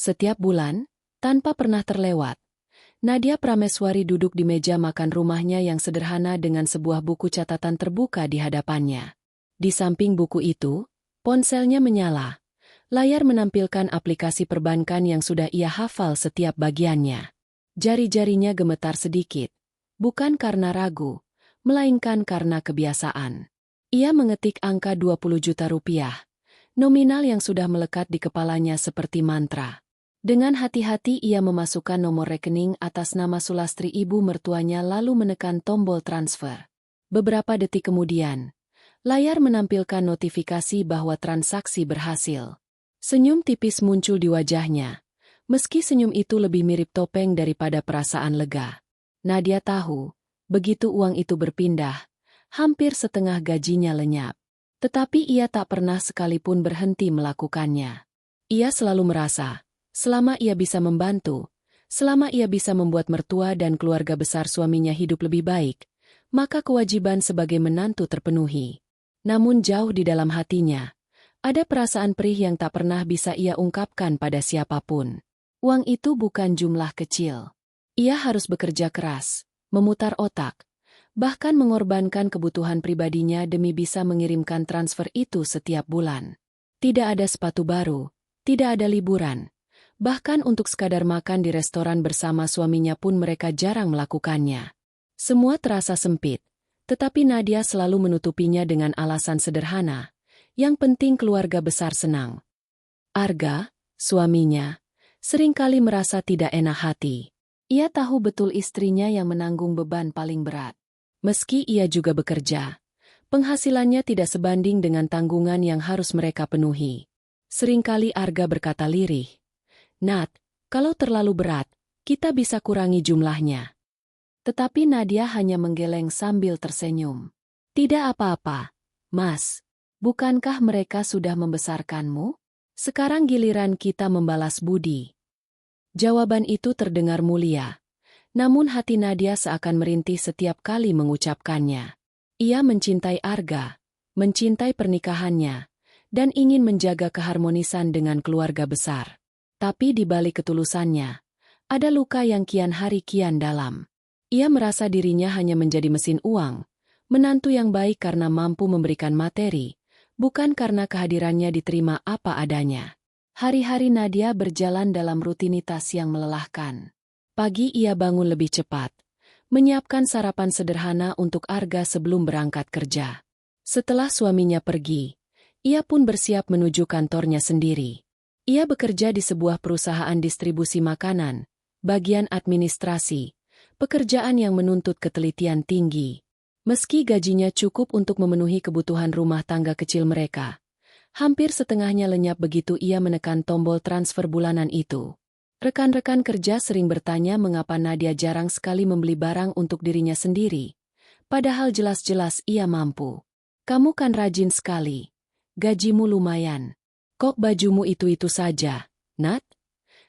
Setiap bulan, tanpa pernah terlewat, Nadia Prameswari duduk di meja makan rumahnya yang sederhana dengan sebuah buku catatan terbuka di hadapannya. Di samping buku itu, ponselnya menyala. Layar menampilkan aplikasi perbankan yang sudah ia hafal setiap bagiannya. Jari-jarinya gemetar sedikit, bukan karena ragu, melainkan karena kebiasaan. Ia mengetik angka 20 juta rupiah, nominal yang sudah melekat di kepalanya seperti mantra. Dengan hati-hati ia memasukkan nomor rekening atas nama Sulastri ibu mertuanya lalu menekan tombol transfer. Beberapa detik kemudian, layar menampilkan notifikasi bahwa transaksi berhasil. Senyum tipis muncul di wajahnya, meski senyum itu lebih mirip topeng daripada perasaan lega. Nadia tahu, begitu uang itu berpindah, hampir setengah gajinya lenyap. Tetapi ia tak pernah sekalipun berhenti melakukannya. Ia selalu merasa, selama ia bisa membantu, selama ia bisa membuat mertua dan keluarga besar suaminya hidup lebih baik, maka kewajiban sebagai menantu terpenuhi. Namun jauh di dalam hatinya, ada perasaan perih yang tak pernah bisa ia ungkapkan pada siapapun. Uang itu bukan jumlah kecil. Ia harus bekerja keras, memutar otak, bahkan mengorbankan kebutuhan pribadinya demi bisa mengirimkan transfer itu setiap bulan. Tidak ada sepatu baru, tidak ada liburan. Bahkan untuk sekadar makan di restoran bersama suaminya pun mereka jarang melakukannya. Semua terasa sempit, tetapi Nadia selalu menutupinya dengan alasan sederhana. Yang penting keluarga besar senang. Arga, suaminya, seringkali merasa tidak enak hati. Ia tahu betul istrinya yang menanggung beban paling berat. Meski ia juga bekerja, penghasilannya tidak sebanding dengan tanggungan yang harus mereka penuhi. Seringkali Arga berkata lirih, "Nat, kalau terlalu berat, kita bisa kurangi jumlahnya." Tetapi Nadia hanya menggeleng sambil tersenyum. "Tidak apa-apa, Mas. Bukankah mereka sudah membesarkanmu? Sekarang giliran kita membalas budi." Jawaban itu terdengar mulia. Namun hati Nadia seakan merintih setiap kali mengucapkannya. Ia mencintai Arga, mencintai pernikahannya, dan ingin menjaga keharmonisan dengan keluarga besar. Tapi di balik ketulusannya, ada luka yang kian hari kian dalam. Ia merasa dirinya hanya menjadi mesin uang, menantu yang baik karena mampu memberikan materi, bukan karena kehadirannya diterima apa adanya. Hari-hari Nadia berjalan dalam rutinitas yang melelahkan. Pagi ia bangun lebih cepat, menyiapkan sarapan sederhana untuk Arga sebelum berangkat kerja. Setelah suaminya pergi, ia pun bersiap menuju kantornya sendiri. Ia bekerja di sebuah perusahaan distribusi makanan, bagian administrasi, pekerjaan yang menuntut ketelitian tinggi. Meski gajinya cukup untuk memenuhi kebutuhan rumah tangga kecil mereka, hampir setengahnya lenyap begitu ia menekan tombol transfer bulanan itu. Rekan-rekan kerja sering bertanya mengapa Nadia jarang sekali membeli barang untuk dirinya sendiri, padahal jelas-jelas ia mampu. "Kamu kan rajin sekali. Gajimu lumayan. Kok bajumu itu-itu saja, Nat?"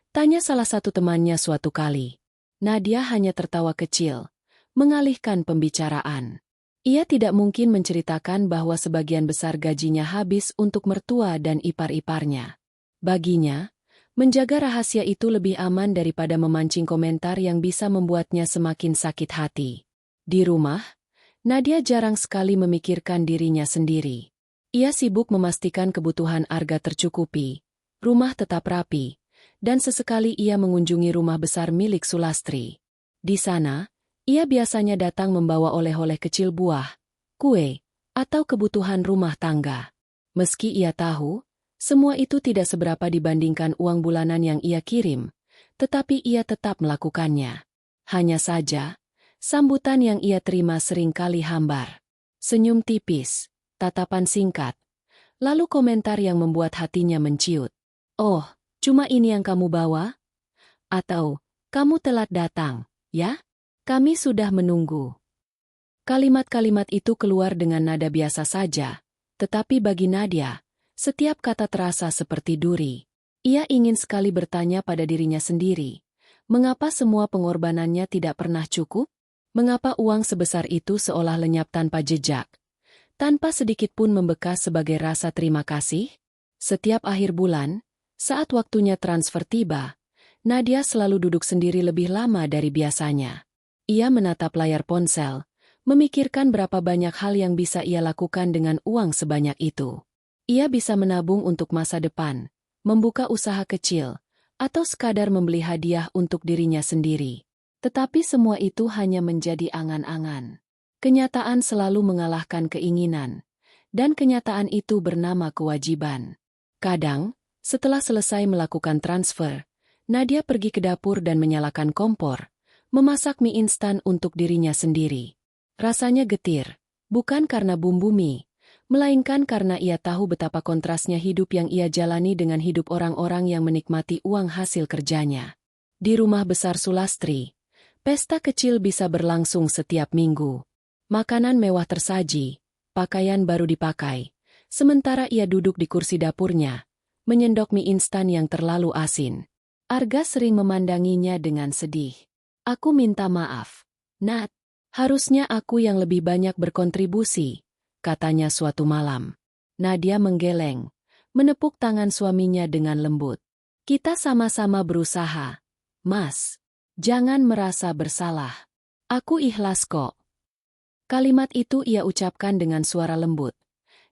tanya salah satu temannya suatu kali. Nadia hanya tertawa kecil, mengalihkan pembicaraan. Ia tidak mungkin menceritakan bahwa sebagian besar gajinya habis untuk mertua dan ipar-iparnya. Baginya, menjaga rahasia itu lebih aman daripada memancing komentar yang bisa membuatnya semakin sakit hati. Di rumah, Nadia jarang sekali memikirkan dirinya sendiri. Ia sibuk memastikan kebutuhan Arga tercukupi, rumah tetap rapi, dan sesekali ia mengunjungi rumah besar milik Sulastri. Di sana, ia biasanya datang membawa oleh-oleh kecil buah, kue, atau kebutuhan rumah tangga. Meski ia tahu, semua itu tidak seberapa dibandingkan uang bulanan yang ia kirim, tetapi ia tetap melakukannya. Hanya saja, sambutan yang ia terima seringkali hambar. Senyum tipis, tatapan singkat, lalu komentar yang membuat hatinya menciut. "Oh, cuma ini yang kamu bawa?" Atau, "Kamu telat datang, ya? Kami sudah menunggu." Kalimat-kalimat itu keluar dengan nada biasa saja, tetapi bagi Nadia, setiap kata terasa seperti duri. Ia ingin sekali bertanya pada dirinya sendiri, mengapa semua pengorbanannya tidak pernah cukup? Mengapa uang sebesar itu seolah lenyap tanpa jejak, tanpa sedikit pun membekas sebagai rasa terima kasih? Setiap akhir bulan, Saat waktunya transfer tiba, Nadia selalu duduk sendiri lebih lama dari biasanya. Ia menatap layar ponsel, memikirkan berapa banyak hal yang bisa ia lakukan dengan uang sebanyak itu. Ia bisa menabung untuk masa depan, membuka usaha kecil, atau sekadar membeli hadiah untuk dirinya sendiri. Tetapi semua itu hanya menjadi angan-angan. Kenyataan selalu mengalahkan keinginan, dan kenyataan itu bernama kewajiban. Kadang, setelah selesai melakukan transfer, Nadia pergi ke dapur dan menyalakan kompor, memasak mie instan untuk dirinya sendiri. Rasanya getir, bukan karena bumbu mie, melainkan karena ia tahu betapa kontrasnya hidup yang ia jalani dengan hidup orang-orang yang menikmati uang hasil kerjanya. Di rumah besar Sulastri, pesta kecil bisa berlangsung setiap minggu. Makanan mewah tersaji, pakaian baru dipakai, sementara ia duduk di kursi dapurnya, menyendok mie instan yang terlalu asin. Arga sering memandanginya dengan sedih. Aku minta maaf, Nat. Harusnya aku yang lebih banyak berkontribusi, katanya suatu malam. Nadia menggeleng, menepuk tangan suaminya dengan lembut. Kita sama-sama berusaha, Mas. Jangan merasa bersalah. Aku ikhlas kok. Kalimat itu ia ucapkan dengan suara lembut.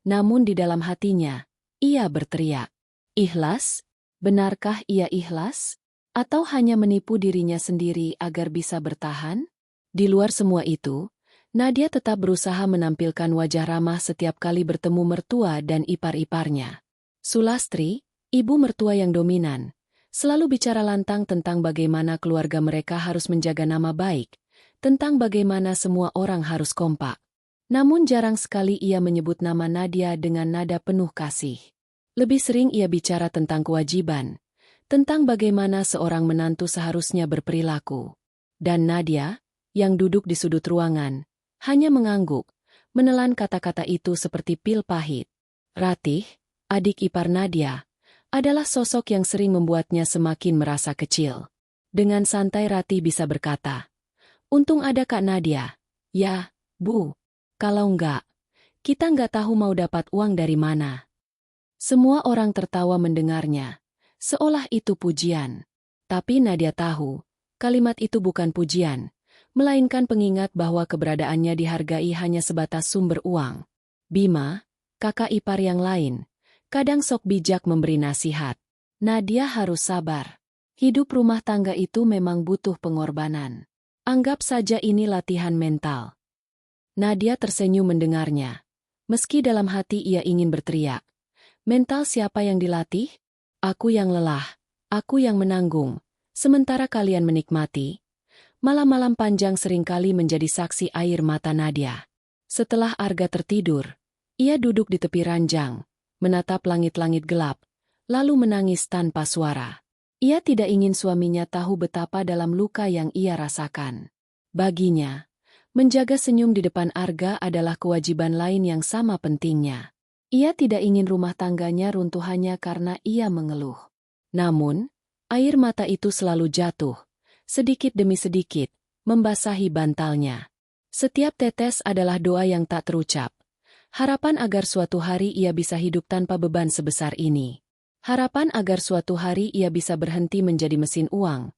Namun di dalam hatinya, ia berteriak. Ikhlas? Benarkah ia ikhlas? Atau hanya menipu dirinya sendiri agar bisa bertahan? Di luar semua itu, Nadia tetap berusaha menampilkan wajah ramah setiap kali bertemu mertua dan ipar-iparnya. Sulastri, ibu mertua yang dominan, selalu bicara lantang tentang bagaimana keluarga mereka harus menjaga nama baik, tentang bagaimana semua orang harus kompak. Namun jarang sekali ia menyebut nama Nadia dengan nada penuh kasih. Lebih sering ia bicara tentang kewajiban, tentang bagaimana seorang menantu seharusnya berperilaku. Dan Nadia, yang duduk di sudut ruangan, hanya mengangguk, menelan kata-kata itu seperti pil pahit. Ratih, adik ipar Nadia, adalah sosok yang sering membuatnya semakin merasa kecil. Dengan santai Ratih bisa berkata, "Untung ada Kak Nadia." "Ya, Bu. Kalau enggak, kita enggak tahu mau dapat uang dari mana." Semua orang tertawa mendengarnya, seolah itu pujian. Tapi Nadia tahu, kalimat itu bukan pujian, melainkan pengingat bahwa keberadaannya dihargai hanya sebatas sumber uang. Bima, kakak ipar yang lain, kadang sok bijak memberi nasihat. Nadia harus sabar. Hidup rumah tangga itu memang butuh pengorbanan. Anggap saja ini latihan mental. Nadia tersenyum mendengarnya. Meski dalam hati ia ingin berteriak. Mental siapa yang dilatih? Aku yang lelah, aku yang menanggung, sementara kalian menikmati. Malam-malam panjang seringkali menjadi saksi air mata Nadia. Setelah Arga tertidur, ia duduk di tepi ranjang, menatap langit-langit gelap, lalu menangis tanpa suara. Ia tidak ingin suaminya tahu betapa dalam luka yang ia rasakan. Baginya, menjaga senyum di depan Arga adalah kewajiban lain yang sama pentingnya. Ia tidak ingin rumah tangganya runtuh hanya karena ia mengeluh. Namun, air mata itu selalu jatuh, sedikit demi sedikit, membasahi bantalnya. Setiap tetes adalah doa yang tak terucap. Harapan agar suatu hari ia bisa hidup tanpa beban sebesar ini. Harapan agar suatu hari ia bisa berhenti menjadi mesin uang,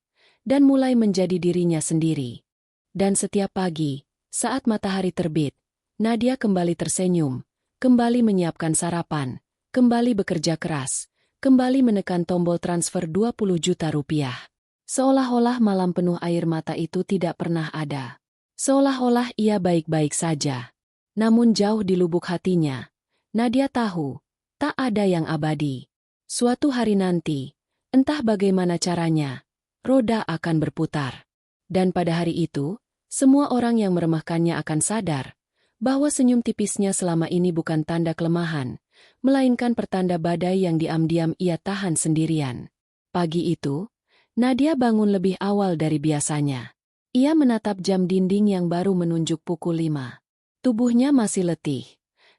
dan mulai menjadi dirinya sendiri. Dan setiap pagi, saat matahari terbit, Nadia kembali tersenyum, kembali menyiapkan sarapan, kembali bekerja keras, kembali menekan tombol transfer 20 juta rupiah. Seolah-olah malam penuh air mata itu tidak pernah ada. Seolah-olah ia baik-baik saja. Namun jauh di lubuk hatinya, Nadia tahu, tak ada yang abadi. Suatu hari nanti, entah bagaimana caranya, roda akan berputar. Dan pada hari itu, semua orang yang meremehkannya akan sadar bahwa senyum tipisnya selama ini bukan tanda kelemahan, melainkan pertanda badai yang diam-diam ia tahan sendirian. Pagi itu, Nadia bangun lebih awal dari biasanya. Ia menatap jam dinding yang baru menunjuk pukul 5. Tubuhnya masih letih,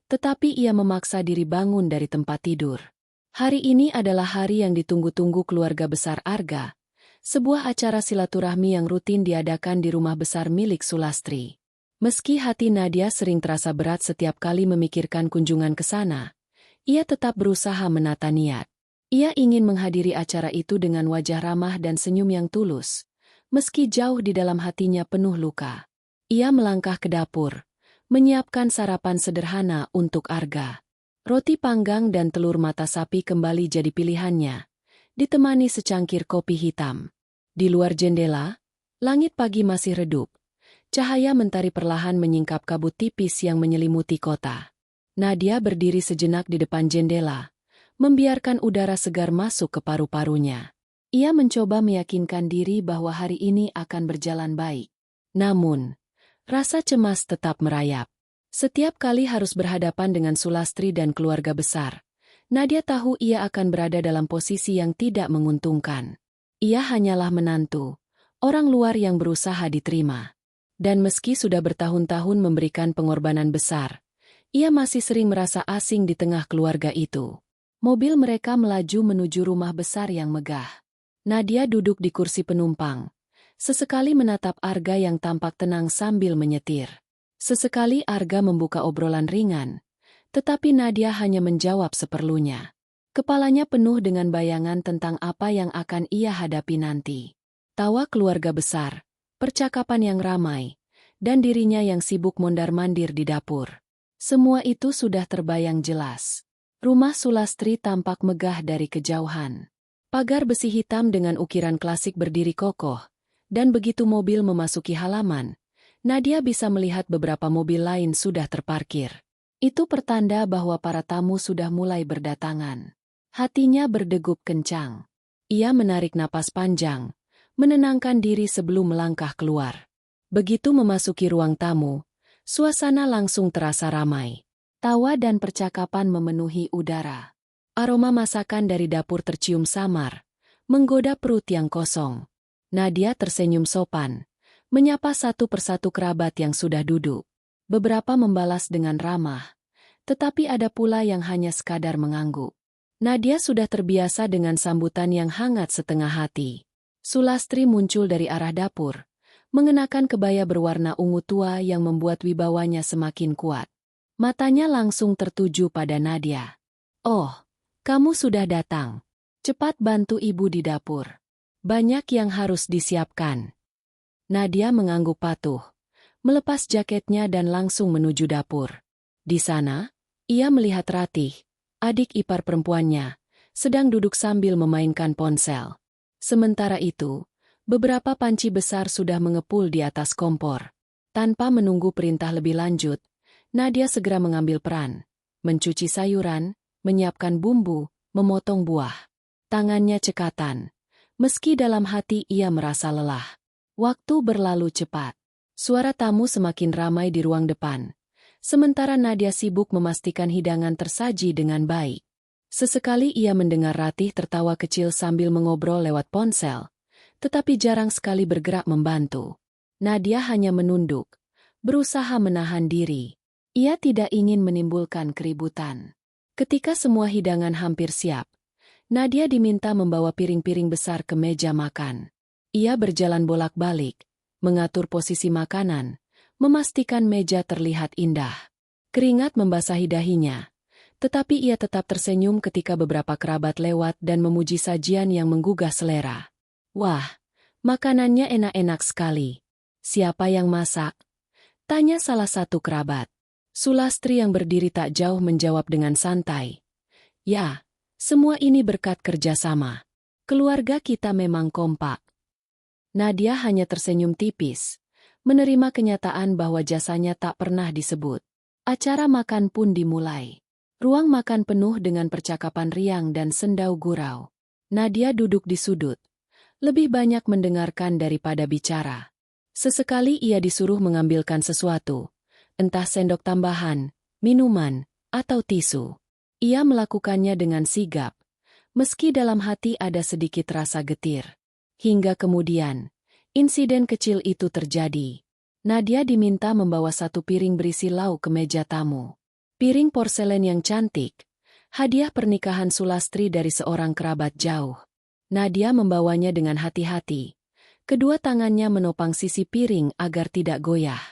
tetapi ia memaksa diri bangun dari tempat tidur. Hari ini adalah hari yang ditunggu-tunggu keluarga besar Arga, sebuah acara silaturahmi yang rutin diadakan di rumah besar milik Sulastri. Meski hati Nadia sering terasa berat setiap kali memikirkan kunjungan ke sana, ia tetap berusaha menata niat. Ia ingin menghadiri acara itu dengan wajah ramah dan senyum yang tulus, meski jauh di dalam hatinya penuh luka. Ia melangkah ke dapur, menyiapkan sarapan sederhana untuk Arga. Roti panggang dan telur mata sapi kembali jadi pilihannya, ditemani secangkir kopi hitam. Di luar jendela, langit pagi masih redup. Cahaya mentari perlahan menyingkap kabut tipis yang menyelimuti kota. Nadia berdiri sejenak di depan jendela, membiarkan udara segar masuk ke paru-parunya. Ia mencoba meyakinkan diri bahwa hari ini akan berjalan baik. Namun, rasa cemas tetap merayap. Setiap kali harus berhadapan dengan Sulastri dan keluarga besar, Nadia tahu ia akan berada dalam posisi yang tidak menguntungkan. Ia hanyalah menantu, orang luar yang berusaha diterima. Dan meski sudah bertahun-tahun memberikan pengorbanan besar, ia masih sering merasa asing di tengah keluarga itu. Mobil mereka melaju menuju rumah besar yang megah. Nadia duduk di kursi penumpang. Sesekali menatap Arga yang tampak tenang sambil menyetir. Sesekali Arga membuka obrolan ringan, tetapi Nadia hanya menjawab seperlunya. Kepalanya penuh dengan bayangan tentang apa yang akan ia hadapi nanti. Tawa keluarga besar, percakapan yang ramai, dan dirinya yang sibuk mondar-mandir di dapur. Semua itu sudah terbayang jelas. Rumah Sulastri tampak megah dari kejauhan. Pagar besi hitam dengan ukiran klasik berdiri kokoh, dan begitu mobil memasuki halaman, Nadia bisa melihat beberapa mobil lain sudah terparkir. Itu pertanda bahwa para tamu sudah mulai berdatangan. Hatinya berdegup kencang. Ia menarik napas panjang, menenangkan diri sebelum melangkah keluar. Begitu memasuki ruang tamu, suasana langsung terasa ramai. Tawa dan percakapan memenuhi udara. Aroma masakan dari dapur tercium samar, menggoda perut yang kosong. Nadia tersenyum sopan, menyapa satu persatu kerabat yang sudah duduk. Beberapa membalas dengan ramah, tetapi ada pula yang hanya sekadar mengangguk. Nadia sudah terbiasa dengan sambutan yang hangat setengah hati. Sulastri muncul dari arah dapur, mengenakan kebaya berwarna ungu tua yang membuat wibawanya semakin kuat. Matanya langsung tertuju pada Nadia. "Oh, kamu sudah datang. Cepat bantu ibu di dapur. Banyak yang harus disiapkan." Nadia mengangguk patuh, melepas jaketnya dan langsung menuju dapur. Di sana, ia melihat Ratih, adik ipar perempuannya, sedang duduk sambil memainkan ponsel. Sementara itu, beberapa panci besar sudah mengepul di atas kompor. Tanpa menunggu perintah lebih lanjut, Nadia segera mengambil peran, mencuci sayuran, menyiapkan bumbu, memotong buah. Tangannya cekatan. Meski dalam hati ia merasa lelah. Waktu berlalu cepat. Suara tamu semakin ramai di ruang depan. Sementara Nadia sibuk memastikan hidangan tersaji dengan baik. Sesekali ia mendengar Ratih tertawa kecil sambil mengobrol lewat ponsel, tetapi jarang sekali bergerak membantu. Nadia hanya menunduk, berusaha menahan diri. Ia tidak ingin menimbulkan keributan. Ketika semua hidangan hampir siap, Nadia diminta membawa piring-piring besar ke meja makan. Ia berjalan bolak-balik, mengatur posisi makanan, memastikan meja terlihat indah. Keringat membasahi dahinya, tetapi ia tetap tersenyum ketika beberapa kerabat lewat dan memuji sajian yang menggugah selera. "Wah, makanannya enak-enak sekali. Siapa yang masak?" tanya salah satu kerabat. Sulastri yang berdiri tak jauh menjawab dengan santai. "Ya, semua ini berkat kerjasama. Keluarga kita memang kompak." Nadia hanya tersenyum tipis, menerima kenyataan bahwa jasanya tak pernah disebut. Acara makan pun dimulai. Ruang makan penuh dengan percakapan riang dan sendau gurau. Nadia duduk di sudut, lebih banyak mendengarkan daripada bicara. Sesekali ia disuruh mengambilkan sesuatu, entah sendok tambahan, minuman, atau tisu. Ia melakukannya dengan sigap, meski dalam hati ada sedikit rasa getir. Hingga kemudian, insiden kecil itu terjadi. Nadia diminta membawa satu piring berisi lauk ke meja tamu. Piring porselen yang cantik, hadiah pernikahan Sulastri dari seorang kerabat jauh. Nadia membawanya dengan hati-hati. Kedua tangannya menopang sisi piring agar tidak goyah.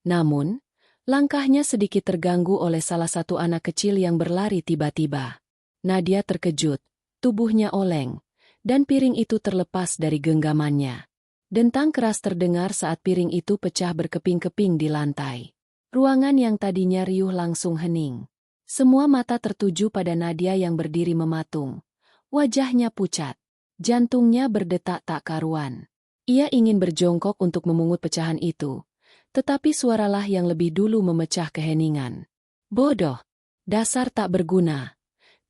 Namun, langkahnya sedikit terganggu oleh salah satu anak kecil yang berlari tiba-tiba. Nadia terkejut, Tubuhnya oleng, dan piring itu terlepas dari genggamannya. Dentang keras terdengar saat piring itu pecah berkeping-keping di lantai. Ruangan yang tadinya riuh langsung hening. Semua mata tertuju pada Nadia yang berdiri mematung. Wajahnya pucat. Jantungnya berdetak tak karuan. Ia ingin berjongkok untuk memungut pecahan itu. Tetapi suaralah yang lebih dulu memecah keheningan. "Bodoh! Dasar tak berguna!"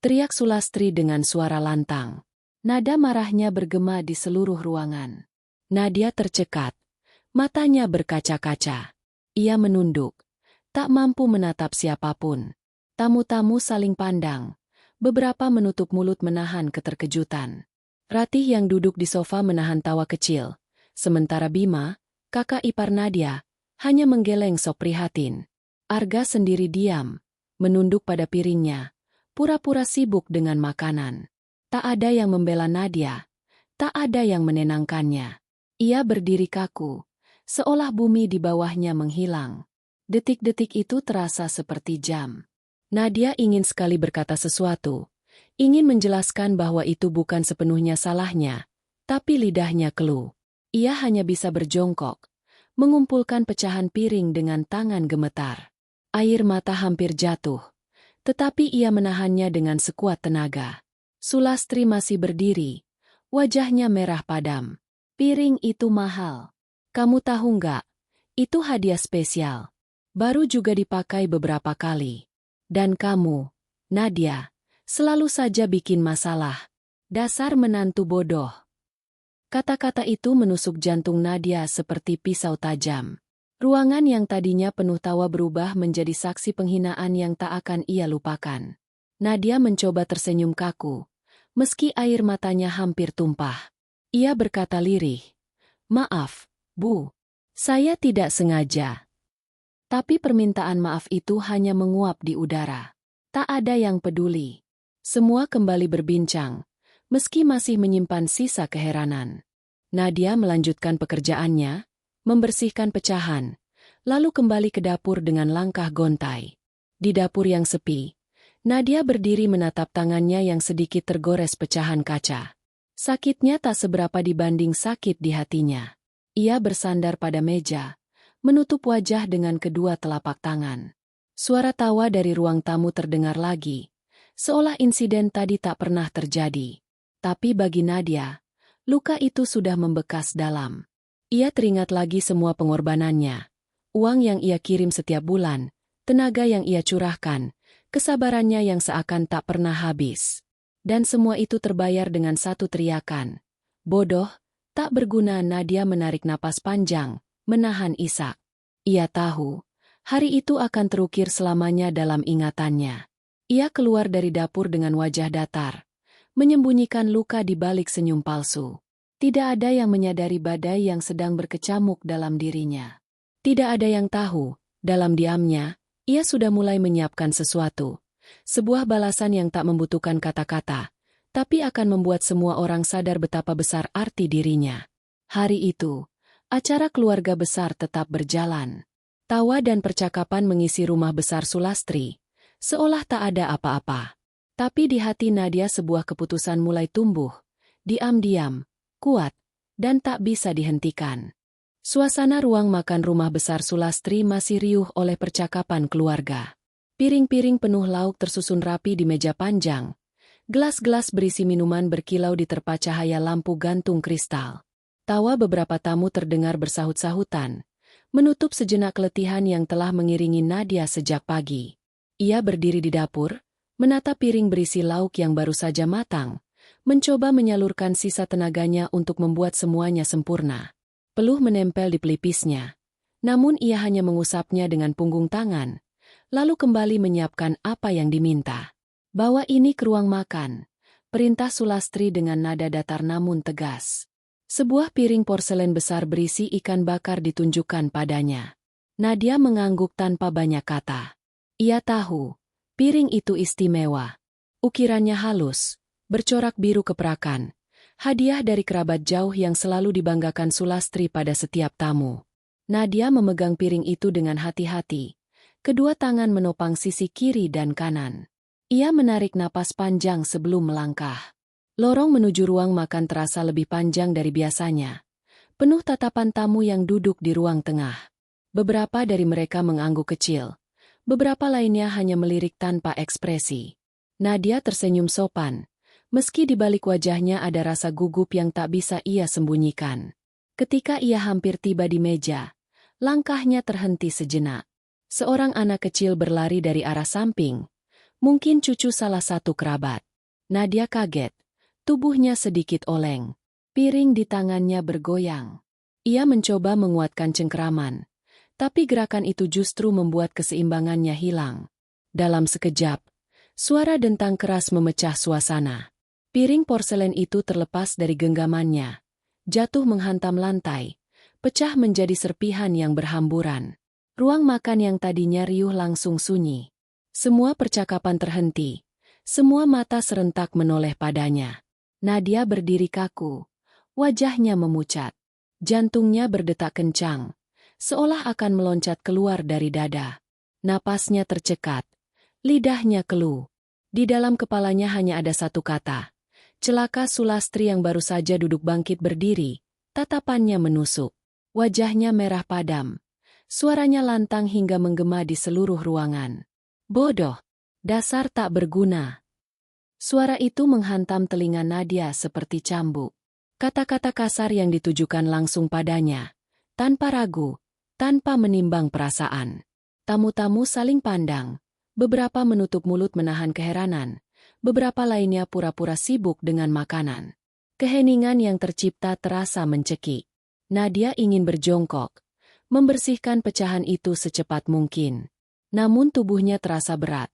teriak Sulastri dengan suara lantang. Nada marahnya bergema di seluruh ruangan. Nadia tercekat. Matanya berkaca-kaca. Ia menunduk. Tak mampu menatap siapapun. Tamu-tamu saling pandang. Beberapa menutup mulut menahan keterkejutan. Ratih yang duduk di sofa menahan tawa kecil. Sementara Bima, kakak ipar Nadia, hanya menggeleng sok prihatin. Arga sendiri diam, menunduk pada piringnya, pura-pura sibuk dengan makanan. Tak ada yang membela Nadia, tak ada yang menenangkannya. Ia berdiri kaku, seolah bumi di bawahnya menghilang. Detik-detik itu terasa seperti jam. Nadia ingin sekali berkata sesuatu, ingin menjelaskan bahwa itu bukan sepenuhnya salahnya, tapi lidahnya keluh. Ia hanya bisa berjongkok, mengumpulkan pecahan piring dengan tangan gemetar. Air mata hampir jatuh, tetapi ia menahannya dengan sekuat tenaga. Sulastri masih berdiri, wajahnya merah padam. "Piring itu mahal. Kamu tahu nggak? Itu hadiah spesial. Baru juga dipakai beberapa kali. Dan kamu, Nadia, selalu saja bikin masalah. Dasar menantu bodoh." Kata-kata itu menusuk jantung Nadia seperti pisau tajam. Ruangan yang tadinya penuh tawa berubah menjadi saksi penghinaan yang tak akan ia lupakan. Nadia mencoba tersenyum kaku, meski air matanya hampir tumpah. Ia berkata lirih, "Maaf, Bu. Saya tidak sengaja." Tapi permintaan maaf itu hanya menguap di udara. Tak ada yang peduli. Semua kembali berbincang, meski masih menyimpan sisa keheranan. Nadia melanjutkan pekerjaannya, membersihkan pecahan, lalu kembali ke dapur dengan langkah gontai. Di dapur yang sepi, Nadia berdiri menatap tangannya yang sedikit tergores pecahan kaca. Sakitnya tak seberapa dibanding sakit di hatinya. Ia bersandar pada meja, menutup wajah dengan kedua telapak tangan. Suara tawa dari ruang tamu terdengar lagi, seolah insiden tadi tak pernah terjadi. Tapi bagi Nadia, luka itu sudah membekas dalam. Ia teringat lagi semua pengorbanannya. Uang yang ia kirim setiap bulan, tenaga yang ia curahkan, kesabarannya yang seakan tak pernah habis. Dan semua itu terbayar dengan satu teriakan. "Bodoh, tak berguna." Nadia menarik napas panjang, menahan isak. Ia tahu, hari itu akan terukir selamanya dalam ingatannya. Ia keluar dari dapur dengan wajah datar, menyembunyikan luka di balik senyum palsu. Tidak ada yang menyadari badai yang sedang berkecamuk dalam dirinya. Tidak ada yang tahu, dalam diamnya, ia sudah mulai menyiapkan sesuatu. Sebuah balasan yang tak membutuhkan kata-kata, tapi akan membuat semua orang sadar betapa besar arti dirinya. Hari itu, acara keluarga besar tetap berjalan. Tawa dan percakapan mengisi rumah besar Sulastri, seolah tak ada apa-apa. Tapi di hati Nadia sebuah keputusan mulai tumbuh, diam-diam, kuat, dan tak bisa dihentikan. Suasana ruang makan rumah besar Sulastri masih riuh oleh percakapan keluarga. Piring-piring penuh lauk tersusun rapi di meja panjang. Gelas-gelas berisi minuman berkilau diterpa cahaya lampu gantung kristal. Tawa beberapa tamu terdengar bersahut-sahutan, menutup sejenak keletihan yang telah mengiringi Nadia sejak pagi. Ia berdiri di dapur, menatap piring berisi lauk yang baru saja matang, mencoba menyalurkan sisa tenaganya untuk membuat semuanya sempurna. Peluh menempel di pelipisnya, namun ia hanya mengusapnya dengan punggung tangan, lalu kembali menyiapkan apa yang diminta. "Bawa ini ke ruang makan," perintah Sulastri dengan nada datar namun tegas. Sebuah piring porselen besar berisi ikan bakar ditunjukkan padanya. Nadia mengangguk tanpa banyak kata. Ia tahu, piring itu istimewa. Ukirannya halus, bercorak biru keperakan, hadiah dari kerabat jauh yang selalu dibanggakan Sulastri pada setiap tamu. Nadia memegang piring itu dengan hati-hati, kedua tangan menopang sisi kiri dan kanan. Ia menarik napas panjang sebelum melangkah. Lorong menuju ruang makan terasa lebih panjang dari biasanya. Penuh tatapan tamu yang duduk di ruang tengah. Beberapa dari mereka mengangguk kecil. Beberapa lainnya hanya melirik tanpa ekspresi. Nadia tersenyum sopan. Meski di balik wajahnya ada rasa gugup yang tak bisa ia sembunyikan. Ketika ia hampir tiba di meja, langkahnya terhenti sejenak. Seorang anak kecil berlari dari arah samping. Mungkin cucu salah satu kerabat. Nadia kaget. Tubuhnya sedikit oleng. Piring di tangannya bergoyang. Ia mencoba menguatkan cengkeraman. Tapi gerakan itu justru membuat keseimbangannya hilang. Dalam sekejap, suara dentang keras memecah suasana. Piring porselen itu terlepas dari genggamannya. Jatuh menghantam lantai. Pecah menjadi serpihan yang berhamburan. Ruang makan yang tadinya riuh langsung sunyi. Semua percakapan terhenti. Semua mata serentak menoleh padanya. Nadia berdiri kaku. Wajahnya memucat. Jantungnya berdetak kencang. Seolah akan meloncat keluar dari dada. Napasnya tercekat. Lidahnya keluh. Di dalam kepalanya hanya ada satu kata. Celaka Sulastri yang baru saja duduk bangkit berdiri. Tatapannya menusuk. Wajahnya merah padam. Suaranya lantang hingga menggema di seluruh ruangan. Bodoh. Dasar tak berguna. Suara itu menghantam telinga Nadia seperti cambuk. Kata-kata kasar yang ditujukan langsung padanya. Tanpa ragu, tanpa menimbang perasaan. Tamu-tamu saling pandang. Beberapa menutup mulut menahan keheranan. Beberapa lainnya pura-pura sibuk dengan makanan. Keheningan yang tercipta terasa mencekik. Nadia ingin berjongkok. Membersihkan pecahan itu secepat mungkin. Namun tubuhnya terasa berat.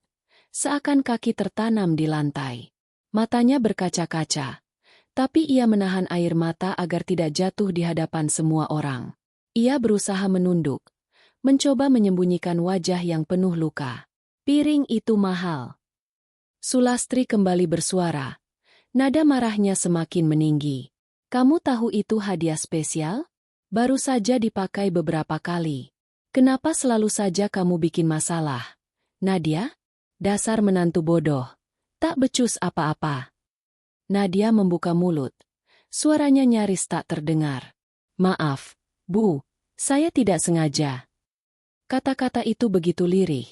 Seakan kaki tertanam di lantai. Matanya berkaca-kaca. Tapi ia menahan air mata agar tidak jatuh di hadapan semua orang. Ia berusaha menunduk. Mencoba menyembunyikan wajah yang penuh luka. Piring itu mahal. Sulastri kembali bersuara. Nada marahnya semakin meninggi. Kamu tahu itu hadiah spesial? Baru saja dipakai beberapa kali. Kenapa selalu saja kamu bikin masalah? Nadia? Dasar menantu bodoh. Tak becus apa-apa. Nadia membuka mulut. Suaranya nyaris tak terdengar. Maaf, Bu. Saya tidak sengaja. Kata-kata itu begitu lirih.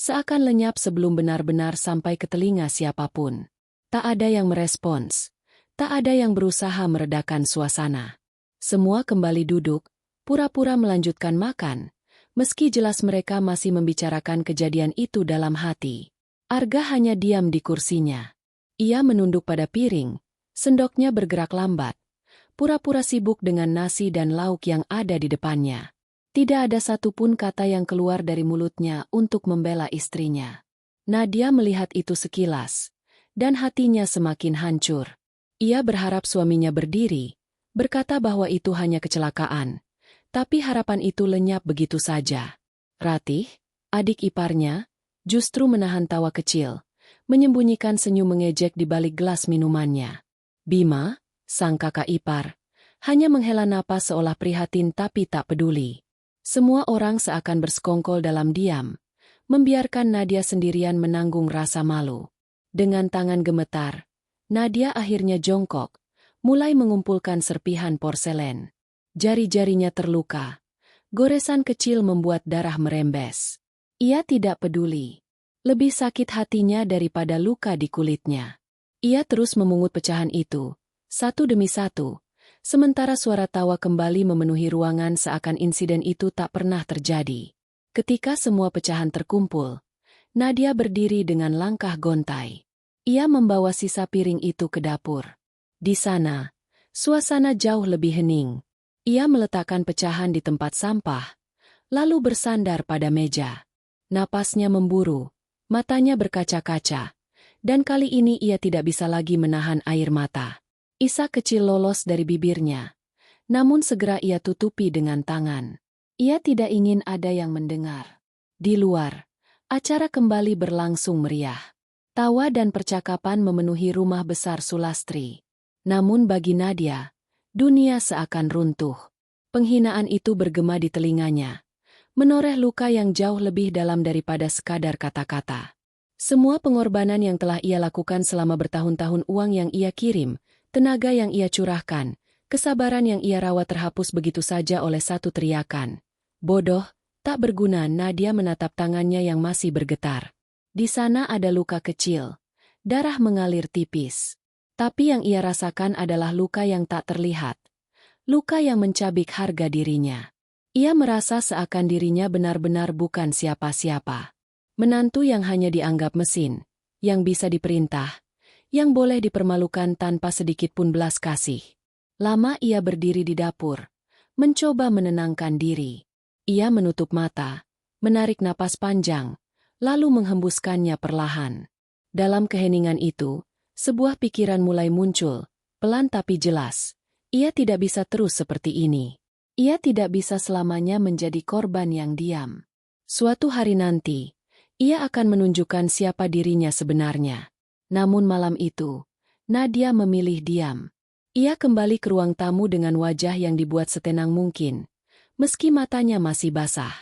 Seakan lenyap sebelum benar-benar sampai ke telinga siapapun. Tak ada yang merespons. Tak ada yang berusaha meredakan suasana. Semua kembali duduk, pura-pura melanjutkan makan. Meski jelas mereka masih membicarakan kejadian itu dalam hati. Arga hanya diam di kursinya. Ia menunduk pada piring, sendoknya bergerak lambat. Pura-pura sibuk dengan nasi dan lauk yang ada di depannya. Tidak ada satupun kata yang keluar dari mulutnya untuk membela istrinya. Nadia melihat itu sekilas, dan hatinya semakin hancur. Ia berharap suaminya berdiri, berkata bahwa itu hanya kecelakaan. Tapi harapan itu lenyap begitu saja. Ratih, adik iparnya, justru menahan tawa kecil, menyembunyikan senyum mengejek di balik gelas minumannya. Bima, sang kakak ipar, hanya menghela napas seolah prihatin tapi tak peduli. Semua orang seakan bersekongkol dalam diam, membiarkan Nadia sendirian menanggung rasa malu. Dengan tangan gemetar, Nadia akhirnya jongkok, mulai mengumpulkan serpihan porselen. Jari-jarinya terluka. Goresan kecil membuat darah merembes. Ia tidak peduli. Lebih sakit hatinya daripada luka di kulitnya. Ia terus memungut pecahan itu, satu demi satu. Sementara suara tawa kembali memenuhi ruangan seakan insiden itu tak pernah terjadi. Ketika semua pecahan terkumpul, Nadia berdiri dengan langkah gontai. Ia membawa sisa piring itu ke dapur. Di sana, suasana jauh lebih hening. Ia meletakkan pecahan di tempat sampah, lalu bersandar pada meja. Napasnya memburu, matanya berkaca-kaca, dan kali ini ia tidak bisa lagi menahan air mata. Isak kecil lolos dari bibirnya, namun segera ia tutupi dengan tangan. Ia tidak ingin ada yang mendengar. Di luar, acara kembali berlangsung meriah. Tawa dan percakapan memenuhi rumah besar Sulastri. Namun bagi Nadia, dunia seakan runtuh. Penghinaan itu bergema di telinganya, menoreh luka yang jauh lebih dalam daripada sekadar kata-kata. Semua pengorbanan yang telah ia lakukan selama bertahun-tahun, uang yang ia kirim, tenaga yang ia curahkan, kesabaran yang ia rawat terhapus begitu saja oleh satu teriakan. Bodoh, tak berguna. Nadia menatap tangannya yang masih bergetar. Di sana ada luka kecil. Darah mengalir tipis. Tapi yang ia rasakan adalah luka yang tak terlihat. Luka yang mencabik harga dirinya. Ia merasa seakan dirinya benar-benar bukan siapa-siapa. Menantu yang hanya dianggap mesin, yang bisa diperintah, yang boleh dipermalukan tanpa sedikit pun belas kasih. Lama ia berdiri di dapur, mencoba menenangkan diri. Ia menutup mata, menarik napas panjang, lalu menghembuskannya perlahan. Dalam keheningan itu, sebuah pikiran mulai muncul, pelan tapi jelas. Ia tidak bisa terus seperti ini. Ia tidak bisa selamanya menjadi korban yang diam. Suatu hari nanti, ia akan menunjukkan siapa dirinya sebenarnya. Namun malam itu, Nadia memilih diam. Ia kembali ke ruang tamu dengan wajah yang dibuat setenang mungkin. Meski matanya masih basah.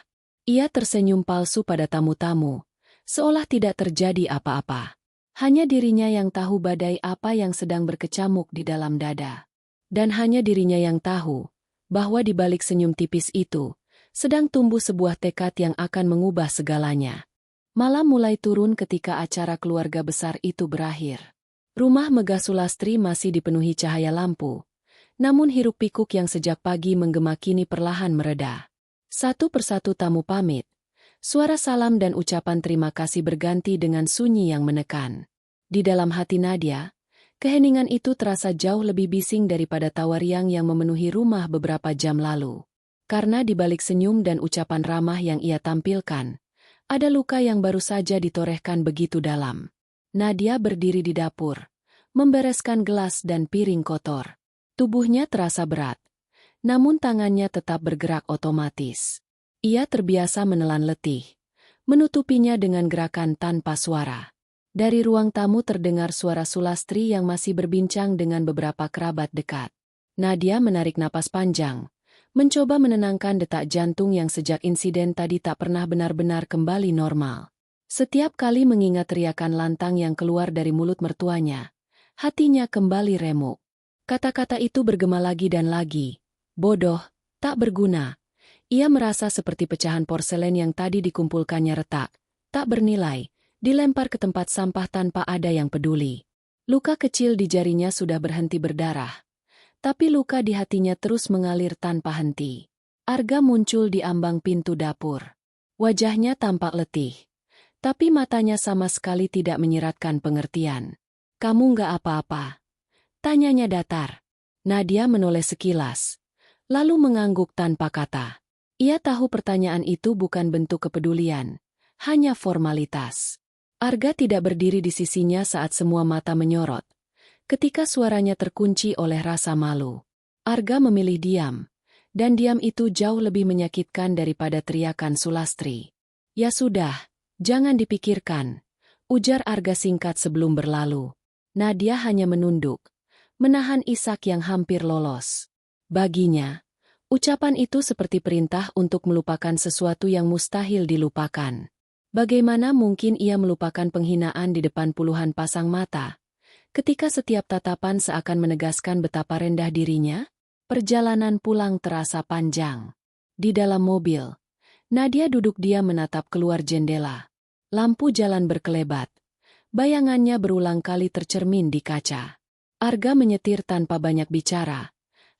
Ia tersenyum palsu pada tamu-tamu, seolah tidak terjadi apa-apa. Hanya dirinya yang tahu badai apa yang sedang berkecamuk di dalam dada. Dan hanya dirinya yang tahu, bahwa di balik senyum tipis itu, sedang tumbuh sebuah tekad yang akan mengubah segalanya. Malam mulai turun ketika acara keluarga besar itu berakhir. Rumah megah Sulastri masih dipenuhi cahaya lampu, namun hiruk-pikuk yang sejak pagi menggema kini perlahan mereda. Satu persatu tamu pamit, suara salam dan ucapan terima kasih berganti dengan sunyi yang menekan. Di dalam hati Nadia, keheningan itu terasa jauh lebih bising daripada tawa riang yang memenuhi rumah beberapa jam lalu. Karena di balik senyum dan ucapan ramah yang ia tampilkan, ada luka yang baru saja ditorehkan begitu dalam. Nadia berdiri di dapur, membereskan gelas dan piring kotor. Tubuhnya terasa berat, namun tangannya tetap bergerak otomatis. Ia terbiasa menelan letih, menutupinya dengan gerakan tanpa suara. Dari ruang tamu terdengar suara Sulastri yang masih berbincang dengan beberapa kerabat dekat. Nadia menarik napas panjang, mencoba menenangkan detak jantung yang sejak insiden tadi tak pernah benar-benar kembali normal. Setiap kali mengingat teriakan lantang yang keluar dari mulut mertuanya, hatinya kembali remuk. Kata-kata itu bergema lagi dan lagi. Bodoh, tak berguna. Ia merasa seperti pecahan porselen yang tadi dikumpulkannya retak, tak bernilai, dilempar ke tempat sampah tanpa ada yang peduli. Luka kecil di jarinya sudah berhenti berdarah. Tapi luka di hatinya terus mengalir tanpa henti. Arga muncul di ambang pintu dapur. Wajahnya tampak letih. Tapi matanya sama sekali tidak menyiratkan pengertian. "Kamu nggak apa-apa?" tanyanya datar. Nadia menoleh sekilas, lalu mengangguk tanpa kata. Ia tahu pertanyaan itu bukan bentuk kepedulian, hanya formalitas. Arga tidak berdiri di sisinya saat semua mata menyorot. Ketika suaranya terkunci oleh rasa malu, Arga memilih diam, dan diam itu jauh lebih menyakitkan daripada teriakan Sulastri. "Ya sudah, jangan dipikirkan," ujar Arga singkat sebelum berlalu. Nadia hanya menunduk, menahan isak yang hampir lolos. Baginya, ucapan itu seperti perintah untuk melupakan sesuatu yang mustahil dilupakan. Bagaimana mungkin ia melupakan penghinaan di depan puluhan pasang mata? Ketika setiap tatapan seakan menegaskan betapa rendah dirinya, perjalanan pulang terasa panjang. Di dalam mobil, Nadia duduk diam menatap keluar jendela. Lampu jalan berkelebat. Bayangannya berulang kali tercermin di kaca. Arga menyetir tanpa banyak bicara,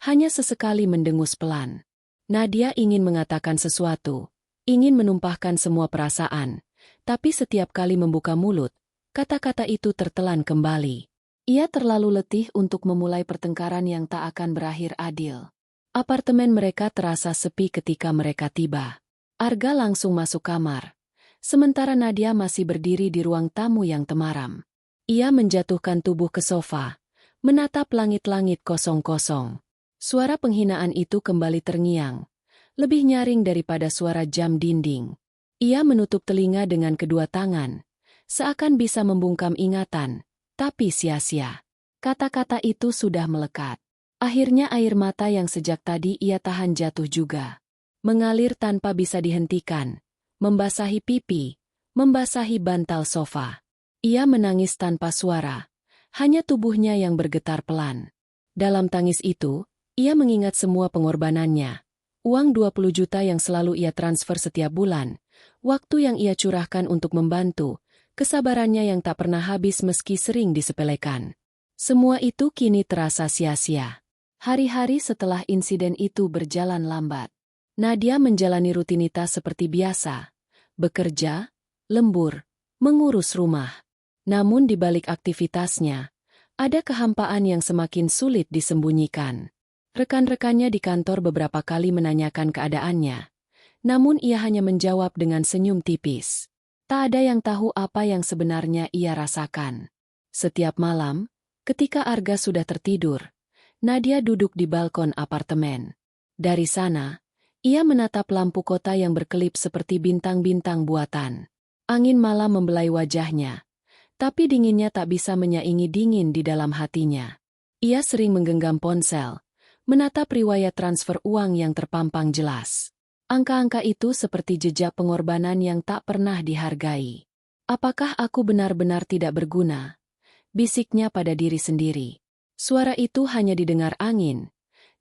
hanya sesekali mendengus pelan. Nadia ingin mengatakan sesuatu, ingin menumpahkan semua perasaan, tapi setiap kali membuka mulut, kata-kata itu tertelan kembali. Ia terlalu letih untuk memulai pertengkaran yang tak akan berakhir adil. Apartemen mereka terasa sepi ketika mereka tiba. Arga langsung masuk kamar, sementara Nadia masih berdiri di ruang tamu yang temaram. Ia menjatuhkan tubuh ke sofa, menatap langit-langit kosong-kosong. Suara penghinaan itu kembali terngiang, lebih nyaring daripada suara jam dinding. Ia menutup telinga dengan kedua tangan, seakan bisa membungkam ingatan. Tapi sia-sia. Kata-kata itu sudah melekat. Akhirnya air mata yang sejak tadi ia tahan jatuh juga. Mengalir tanpa bisa dihentikan. Membasahi pipi, membasahi bantal sofa. Ia menangis tanpa suara, hanya tubuhnya yang bergetar pelan. Dalam tangis itu, ia mengingat semua pengorbanannya. Uang 20 juta yang selalu ia transfer setiap bulan, waktu yang ia curahkan untuk membantu, kesabarannya yang tak pernah habis meski sering disepelekan. Semua itu kini terasa sia-sia. Hari-hari setelah insiden itu berjalan lambat. Nadia menjalani rutinitas seperti biasa. Bekerja, lembur, mengurus rumah. Namun di balik aktivitasnya, ada kehampaan yang semakin sulit disembunyikan. Rekan-rekannya di kantor beberapa kali menanyakan keadaannya. Namun ia hanya menjawab dengan senyum tipis. Tak ada yang tahu apa yang sebenarnya ia rasakan. Setiap malam, ketika Arga sudah tertidur, Nadia duduk di balkon apartemen. Dari sana, ia menatap lampu kota yang berkelip seperti bintang-bintang buatan. Angin malam membelai wajahnya. Tapi dinginnya tak bisa menyaingi dingin di dalam hatinya. Ia sering menggenggam ponsel, menatap riwayat transfer uang yang terpampang jelas. Angka-angka itu seperti jejak pengorbanan yang tak pernah dihargai. Apakah aku benar-benar tidak berguna? Bisiknya pada diri sendiri. Suara itu hanya didengar angin,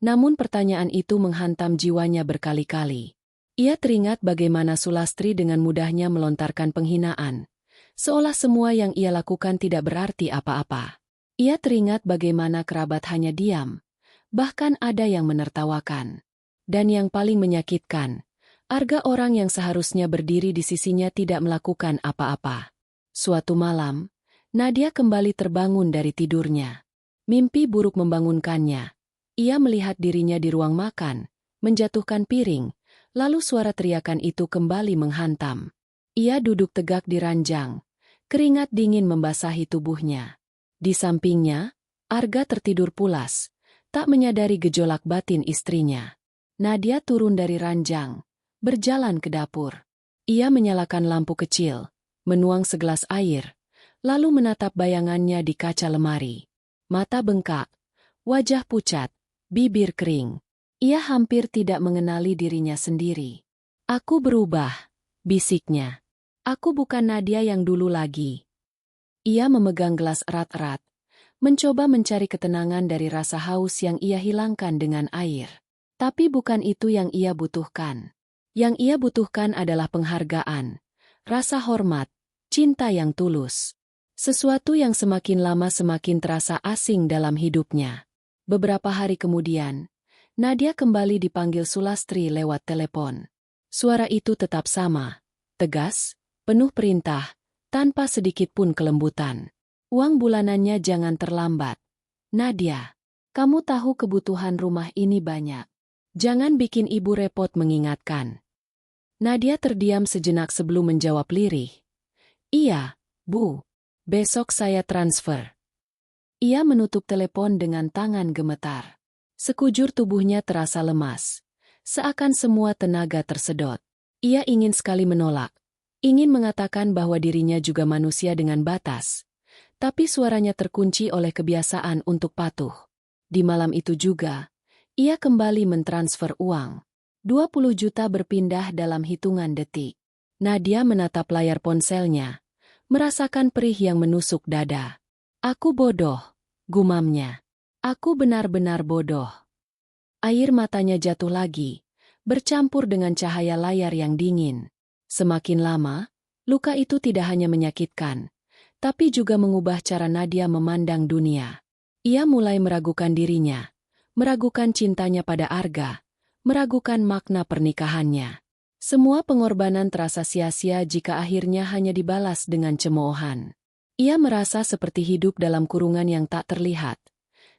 namun pertanyaan itu menghantam jiwanya berkali-kali. Ia teringat bagaimana Sulastri dengan mudahnya melontarkan penghinaan. Seolah semua yang ia lakukan tidak berarti apa-apa. Ia teringat bagaimana kerabat hanya diam, bahkan ada yang menertawakan. Dan yang paling menyakitkan, Arga orang yang seharusnya berdiri di sisinya tidak melakukan apa-apa. Suatu malam, Nadia kembali terbangun dari tidurnya. Mimpi buruk membangunkannya. Ia melihat dirinya di ruang makan, menjatuhkan piring, lalu suara teriakan itu kembali menghantam. Ia duduk tegak di ranjang. Keringat dingin membasahi tubuhnya. Di sampingnya, Arga tertidur pulas, tak menyadari gejolak batin istrinya. Nadia turun dari ranjang, berjalan ke dapur. Ia menyalakan lampu kecil, menuang segelas air, lalu menatap bayangannya di kaca lemari. Mata bengkak, wajah pucat, bibir kering. Ia hampir tidak mengenali dirinya sendiri. Aku berubah, bisiknya. Aku bukan Nadia yang dulu lagi. Ia memegang gelas erat-erat, mencoba mencari ketenangan dari rasa haus yang ia hilangkan dengan air. Tapi bukan itu yang ia butuhkan. Yang ia butuhkan adalah penghargaan, rasa hormat, cinta yang tulus. Sesuatu yang semakin lama semakin terasa asing dalam hidupnya. Beberapa hari kemudian, Nadia kembali dipanggil Sulastri lewat telepon. Suara itu tetap sama, tegas, penuh perintah, tanpa sedikit pun kelembutan. Uang bulanannya jangan terlambat. Nadia, kamu tahu kebutuhan rumah ini banyak. Jangan bikin ibu repot mengingatkan. Nadia terdiam sejenak sebelum menjawab lirih. Iya, Bu. Besok saya transfer. Ia menutup telepon dengan tangan gemetar. Sekujur tubuhnya terasa lemas. Seakan semua tenaga tersedot. Ia ingin sekali menolak. Ingin mengatakan bahwa dirinya juga manusia dengan batas. Tapi suaranya terkunci oleh kebiasaan untuk patuh. Di malam itu juga, ia kembali mentransfer uang. 20 juta berpindah dalam hitungan detik. Nadia menatap layar ponselnya, merasakan perih yang menusuk dada. Aku bodoh, gumamnya. Aku benar-benar bodoh. Air matanya jatuh lagi, bercampur dengan cahaya layar yang dingin. Semakin lama, luka itu tidak hanya menyakitkan, tapi juga mengubah cara Nadia memandang dunia. Ia mulai meragukan dirinya, meragukan cintanya pada Arga, meragukan makna pernikahannya. Semua pengorbanan terasa sia-sia jika akhirnya hanya dibalas dengan cemoohan. Ia merasa seperti hidup dalam kurungan yang tak terlihat,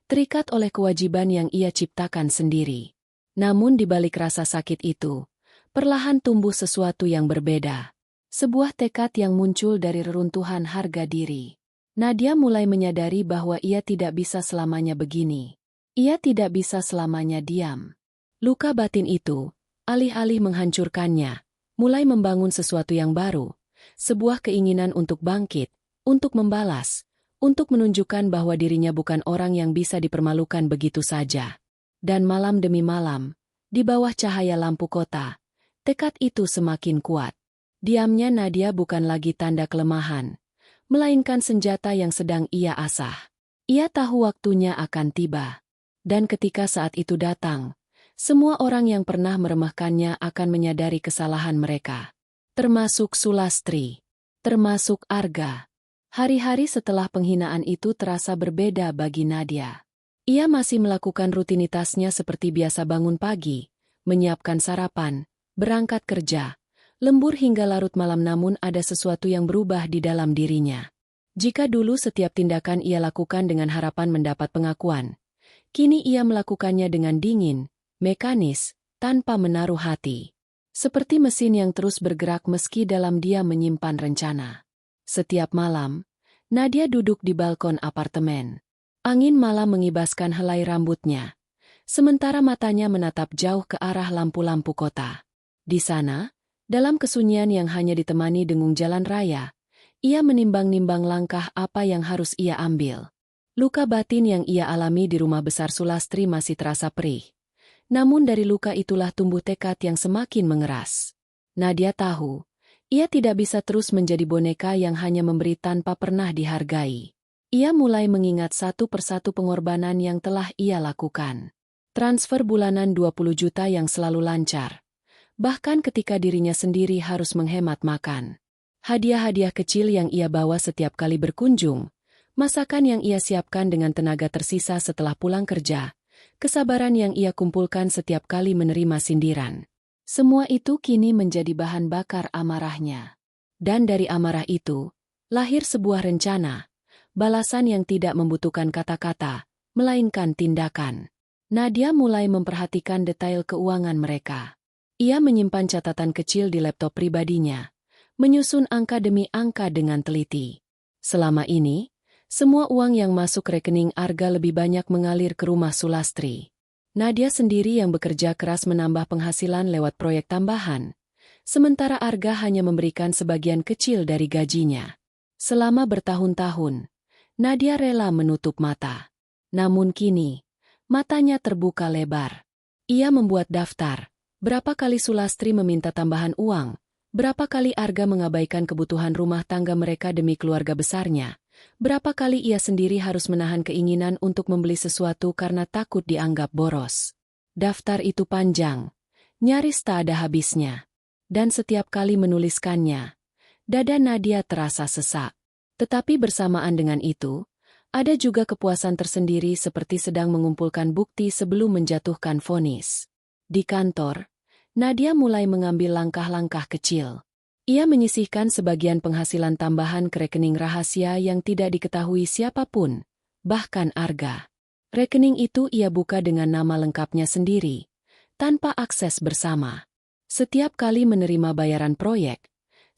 terikat oleh kewajiban yang ia ciptakan sendiri. Namun di balik rasa sakit itu, perlahan tumbuh sesuatu yang berbeda. Sebuah tekad yang muncul dari reruntuhan harga diri. Nadia mulai menyadari bahwa ia tidak bisa selamanya begini. Ia tidak bisa selamanya diam. Luka batin itu, alih-alih menghancurkannya, mulai membangun sesuatu yang baru. Sebuah keinginan untuk bangkit, untuk membalas, untuk menunjukkan bahwa dirinya bukan orang yang bisa dipermalukan begitu saja. Dan malam demi malam, di bawah cahaya lampu kota, tekad itu semakin kuat. Diamnya Nadia bukan lagi tanda kelemahan, melainkan senjata yang sedang ia asah. Ia tahu waktunya akan tiba. Dan ketika saat itu datang, semua orang yang pernah meremehkannya akan menyadari kesalahan mereka. Termasuk Sulastri. Termasuk Arga. Hari-hari setelah penghinaan itu terasa berbeda bagi Nadia. Ia masih melakukan rutinitasnya seperti biasa, bangun pagi, menyiapkan sarapan, berangkat kerja, lembur hingga larut malam, namun ada sesuatu yang berubah di dalam dirinya. Jika dulu setiap tindakan ia lakukan dengan harapan mendapat pengakuan, kini ia melakukannya dengan dingin, mekanis, tanpa menaruh hati. Seperti mesin yang terus bergerak meski dalam dia menyimpan rencana. Setiap malam, Nadia duduk di balkon apartemen. Angin malam mengibaskan helai rambutnya, sementara matanya menatap jauh ke arah lampu-lampu kota. Di sana, dalam kesunyian yang hanya ditemani dengung jalan raya, ia menimbang-nimbang langkah apa yang harus ia ambil. Luka batin yang ia alami di rumah besar Sulastri masih terasa perih. Namun dari luka itulah tumbuh tekad yang semakin mengeras. Nadia tahu, ia tidak bisa terus menjadi boneka yang hanya memberi tanpa pernah dihargai. Ia mulai mengingat satu persatu pengorbanan yang telah ia lakukan. Transfer bulanan 20 juta yang selalu lancar. Bahkan ketika dirinya sendiri harus menghemat makan. Hadiah-hadiah kecil yang ia bawa setiap kali berkunjung. Masakan yang ia siapkan dengan tenaga tersisa setelah pulang kerja. Kesabaran yang ia kumpulkan setiap kali menerima sindiran. Semua itu kini menjadi bahan bakar amarahnya. Dan dari amarah itu, lahir sebuah rencana. Balasan yang tidak membutuhkan kata-kata, melainkan tindakan. Nadia mulai memperhatikan detail keuangan mereka. Ia menyimpan catatan kecil di laptop pribadinya, menyusun angka demi angka dengan teliti. Selama ini, semua uang yang masuk rekening Arga lebih banyak mengalir ke rumah Sulastri. Nadia sendiri yang bekerja keras menambah penghasilan lewat proyek tambahan, sementara Arga hanya memberikan sebagian kecil dari gajinya. Selama bertahun-tahun, Nadia rela menutup mata. Namun kini, matanya terbuka lebar. Ia membuat daftar. Berapa kali Sulastri meminta tambahan uang, berapa kali Arga mengabaikan kebutuhan rumah tangga mereka demi keluarga besarnya, berapa kali ia sendiri harus menahan keinginan untuk membeli sesuatu karena takut dianggap boros. Daftar itu panjang, nyaris tak ada habisnya. Dan setiap kali menuliskannya, dada Nadia terasa sesak. Tetapi bersamaan dengan itu, ada juga kepuasan tersendiri seperti sedang mengumpulkan bukti sebelum menjatuhkan vonis. Di kantor, Nadia mulai mengambil langkah-langkah kecil. Ia menyisihkan sebagian penghasilan tambahan ke rekening rahasia yang tidak diketahui siapapun, bahkan Arga. Rekening itu ia buka dengan nama lengkapnya sendiri, tanpa akses bersama. Setiap kali menerima bayaran proyek,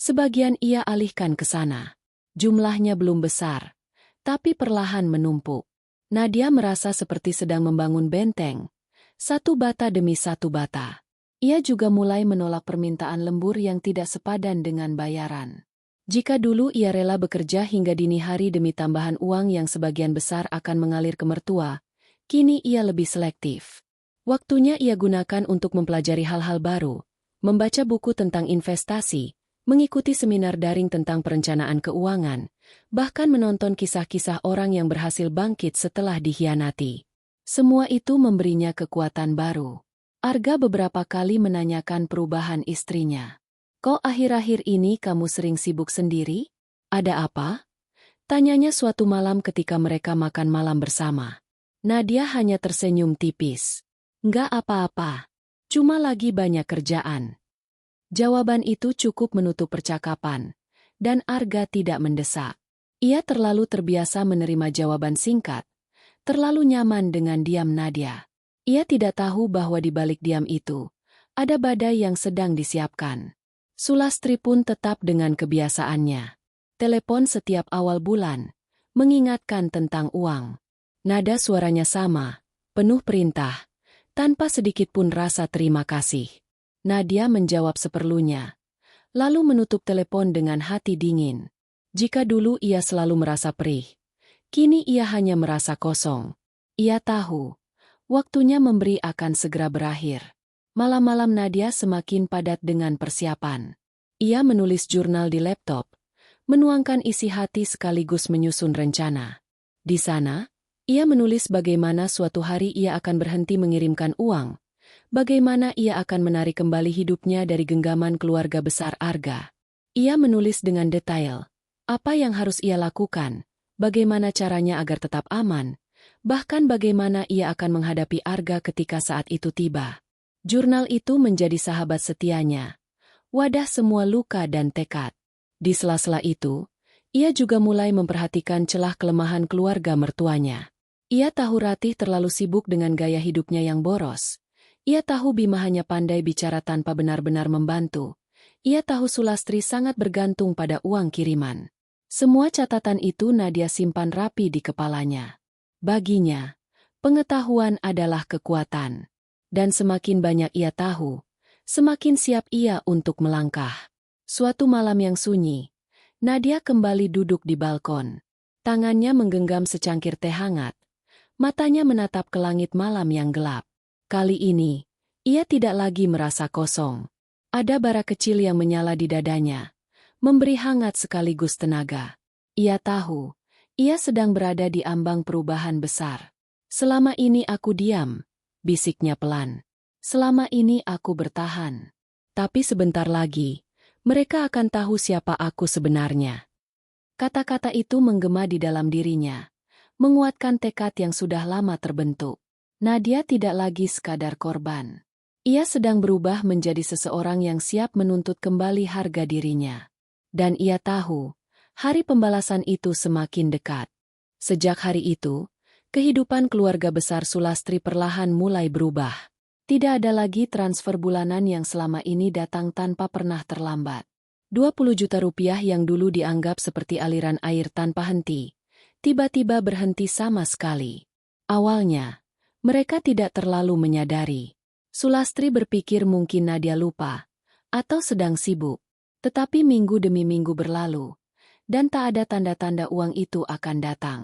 sebagian ia alihkan ke sana. Jumlahnya belum besar, tapi perlahan menumpuk. Nadia merasa seperti sedang membangun benteng, satu bata demi satu bata. Ia juga mulai menolak permintaan lembur yang tidak sepadan dengan bayaran. Jika dulu ia rela bekerja hingga dini hari demi tambahan uang yang sebagian besar akan mengalir ke mertua, kini ia lebih selektif. Waktunya ia gunakan untuk mempelajari hal-hal baru, membaca buku tentang investasi, mengikuti seminar daring tentang perencanaan keuangan, bahkan menonton kisah-kisah orang yang berhasil bangkit setelah dikhianati. Semua itu memberinya kekuatan baru. Arga beberapa kali menanyakan perubahan istrinya. "Kok akhir-akhir ini kamu sering sibuk sendiri? Ada apa?" Tanyanya suatu malam ketika mereka makan malam bersama. Nadia hanya tersenyum tipis. "Nggak apa-apa. Cuma lagi banyak kerjaan." Jawaban itu cukup menutup percakapan, dan Arga tidak mendesak. Ia terlalu terbiasa menerima jawaban singkat, terlalu nyaman dengan diam Nadia. Ia tidak tahu bahwa di balik diam itu, ada badai yang sedang disiapkan. Sulastri pun tetap dengan kebiasaannya. Telepon setiap awal bulan, mengingatkan tentang uang. Nada suaranya sama, penuh perintah, tanpa sedikit pun rasa terima kasih. Nadia menjawab seperlunya, lalu menutup telepon dengan hati dingin. Jika dulu ia selalu merasa perih, kini ia hanya merasa kosong. Ia tahu, waktunya memberi akan segera berakhir. Malam-malam Nadia semakin padat dengan persiapan. Ia menulis jurnal di laptop, menuangkan isi hati sekaligus menyusun rencana. Di sana, ia menulis bagaimana suatu hari ia akan berhenti mengirimkan uang, bagaimana ia akan menarik kembali hidupnya dari genggaman keluarga besar Arga. Ia menulis dengan detail apa yang harus ia lakukan, bagaimana caranya agar tetap aman, bahkan bagaimana ia akan menghadapi Arga ketika saat itu tiba. Jurnal itu menjadi sahabat setianya, wadah semua luka dan tekad. Di sela-sela itu, ia juga mulai memperhatikan celah kelemahan keluarga mertuanya. Ia tahu Ratih terlalu sibuk dengan gaya hidupnya yang boros. Ia tahu Bima hanya pandai bicara tanpa benar-benar membantu. Ia tahu Sulastri sangat bergantung pada uang kiriman. Semua catatan itu Nadia simpan rapi di kepalanya. Baginya, pengetahuan adalah kekuatan. Dan semakin banyak ia tahu, semakin siap ia untuk melangkah. Suatu malam yang sunyi, Nadia kembali duduk di balkon. Tangannya menggenggam secangkir teh hangat. Matanya menatap ke langit malam yang gelap. Kali ini, ia tidak lagi merasa kosong. Ada bara kecil yang menyala di dadanya, memberi hangat sekaligus tenaga. Ia tahu, ia sedang berada di ambang perubahan besar. Selama ini aku diam, bisiknya pelan. Selama ini aku bertahan. Tapi sebentar lagi, mereka akan tahu siapa aku sebenarnya. Kata-kata itu menggema di dalam dirinya, menguatkan tekad yang sudah lama terbentuk. Nadia tidak lagi sekadar korban. Ia sedang berubah menjadi seseorang yang siap menuntut kembali harga dirinya. Dan ia tahu, hari pembalasan itu semakin dekat. Sejak hari itu, kehidupan keluarga besar Sulastri perlahan mulai berubah. Tidak ada lagi transfer bulanan yang selama ini datang tanpa pernah terlambat. 20 juta rupiah yang dulu dianggap seperti aliran air tanpa henti, tiba-tiba berhenti sama sekali. Awalnya, mereka tidak terlalu menyadari. Sulastri berpikir mungkin Nadia lupa, atau sedang sibuk. Tetapi minggu demi minggu berlalu, dan tak ada tanda-tanda uang itu akan datang.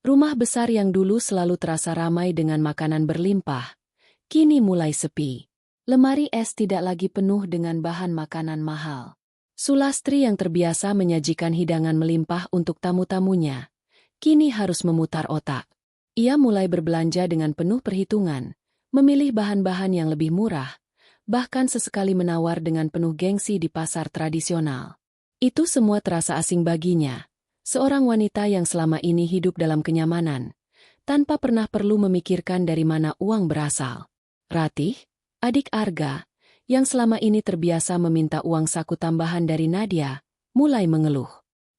Rumah besar yang dulu selalu terasa ramai dengan makanan berlimpah, kini mulai sepi. Lemari es tidak lagi penuh dengan bahan makanan mahal. Sulastri yang terbiasa menyajikan hidangan melimpah untuk tamu-tamunya, kini harus memutar otak. Ia mulai berbelanja dengan penuh perhitungan, memilih bahan-bahan yang lebih murah, bahkan sesekali menawar dengan penuh gengsi di pasar tradisional. Itu semua terasa asing baginya, seorang wanita yang selama ini hidup dalam kenyamanan, tanpa pernah perlu memikirkan dari mana uang berasal. Ratih, adik Arga, yang selama ini terbiasa meminta uang saku tambahan dari Nadia, mulai mengeluh.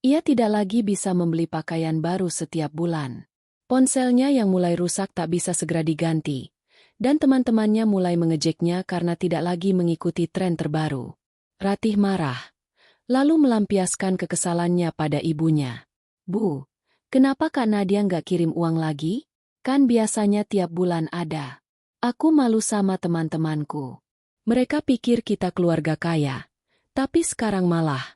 Ia tidak lagi bisa membeli pakaian baru setiap bulan. Ponselnya yang mulai rusak tak bisa segera diganti. Dan teman-temannya mulai mengejeknya karena tidak lagi mengikuti tren terbaru. Ratih marah, lalu melampiaskan kekesalannya pada ibunya. Bu, kenapa Kak Nadia nggak kirim uang lagi? Kan biasanya tiap bulan ada. Aku malu sama teman-temanku. Mereka pikir kita keluarga kaya, tapi sekarang malah.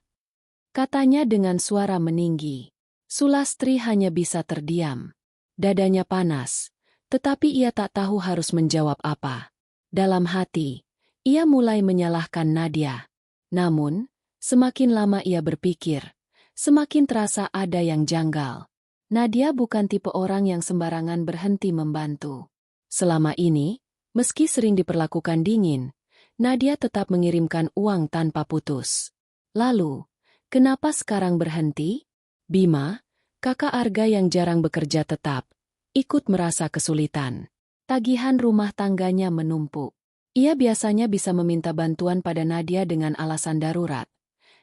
Katanya dengan suara meninggi. Sulastri hanya bisa terdiam. Dadanya panas. Tetapi ia tak tahu harus menjawab apa. Dalam hati, ia mulai menyalahkan Nadia. Namun, semakin lama ia berpikir, semakin terasa ada yang janggal. Nadia bukan tipe orang yang sembarangan berhenti membantu. Selama ini, meski sering diperlakukan dingin, Nadia tetap mengirimkan uang tanpa putus. Lalu, kenapa sekarang berhenti? Bima, kakak Arga yang jarang bekerja tetap, ikut merasa kesulitan. Tagihan rumah tangganya menumpuk. Ia biasanya bisa meminta bantuan pada Nadia dengan alasan darurat.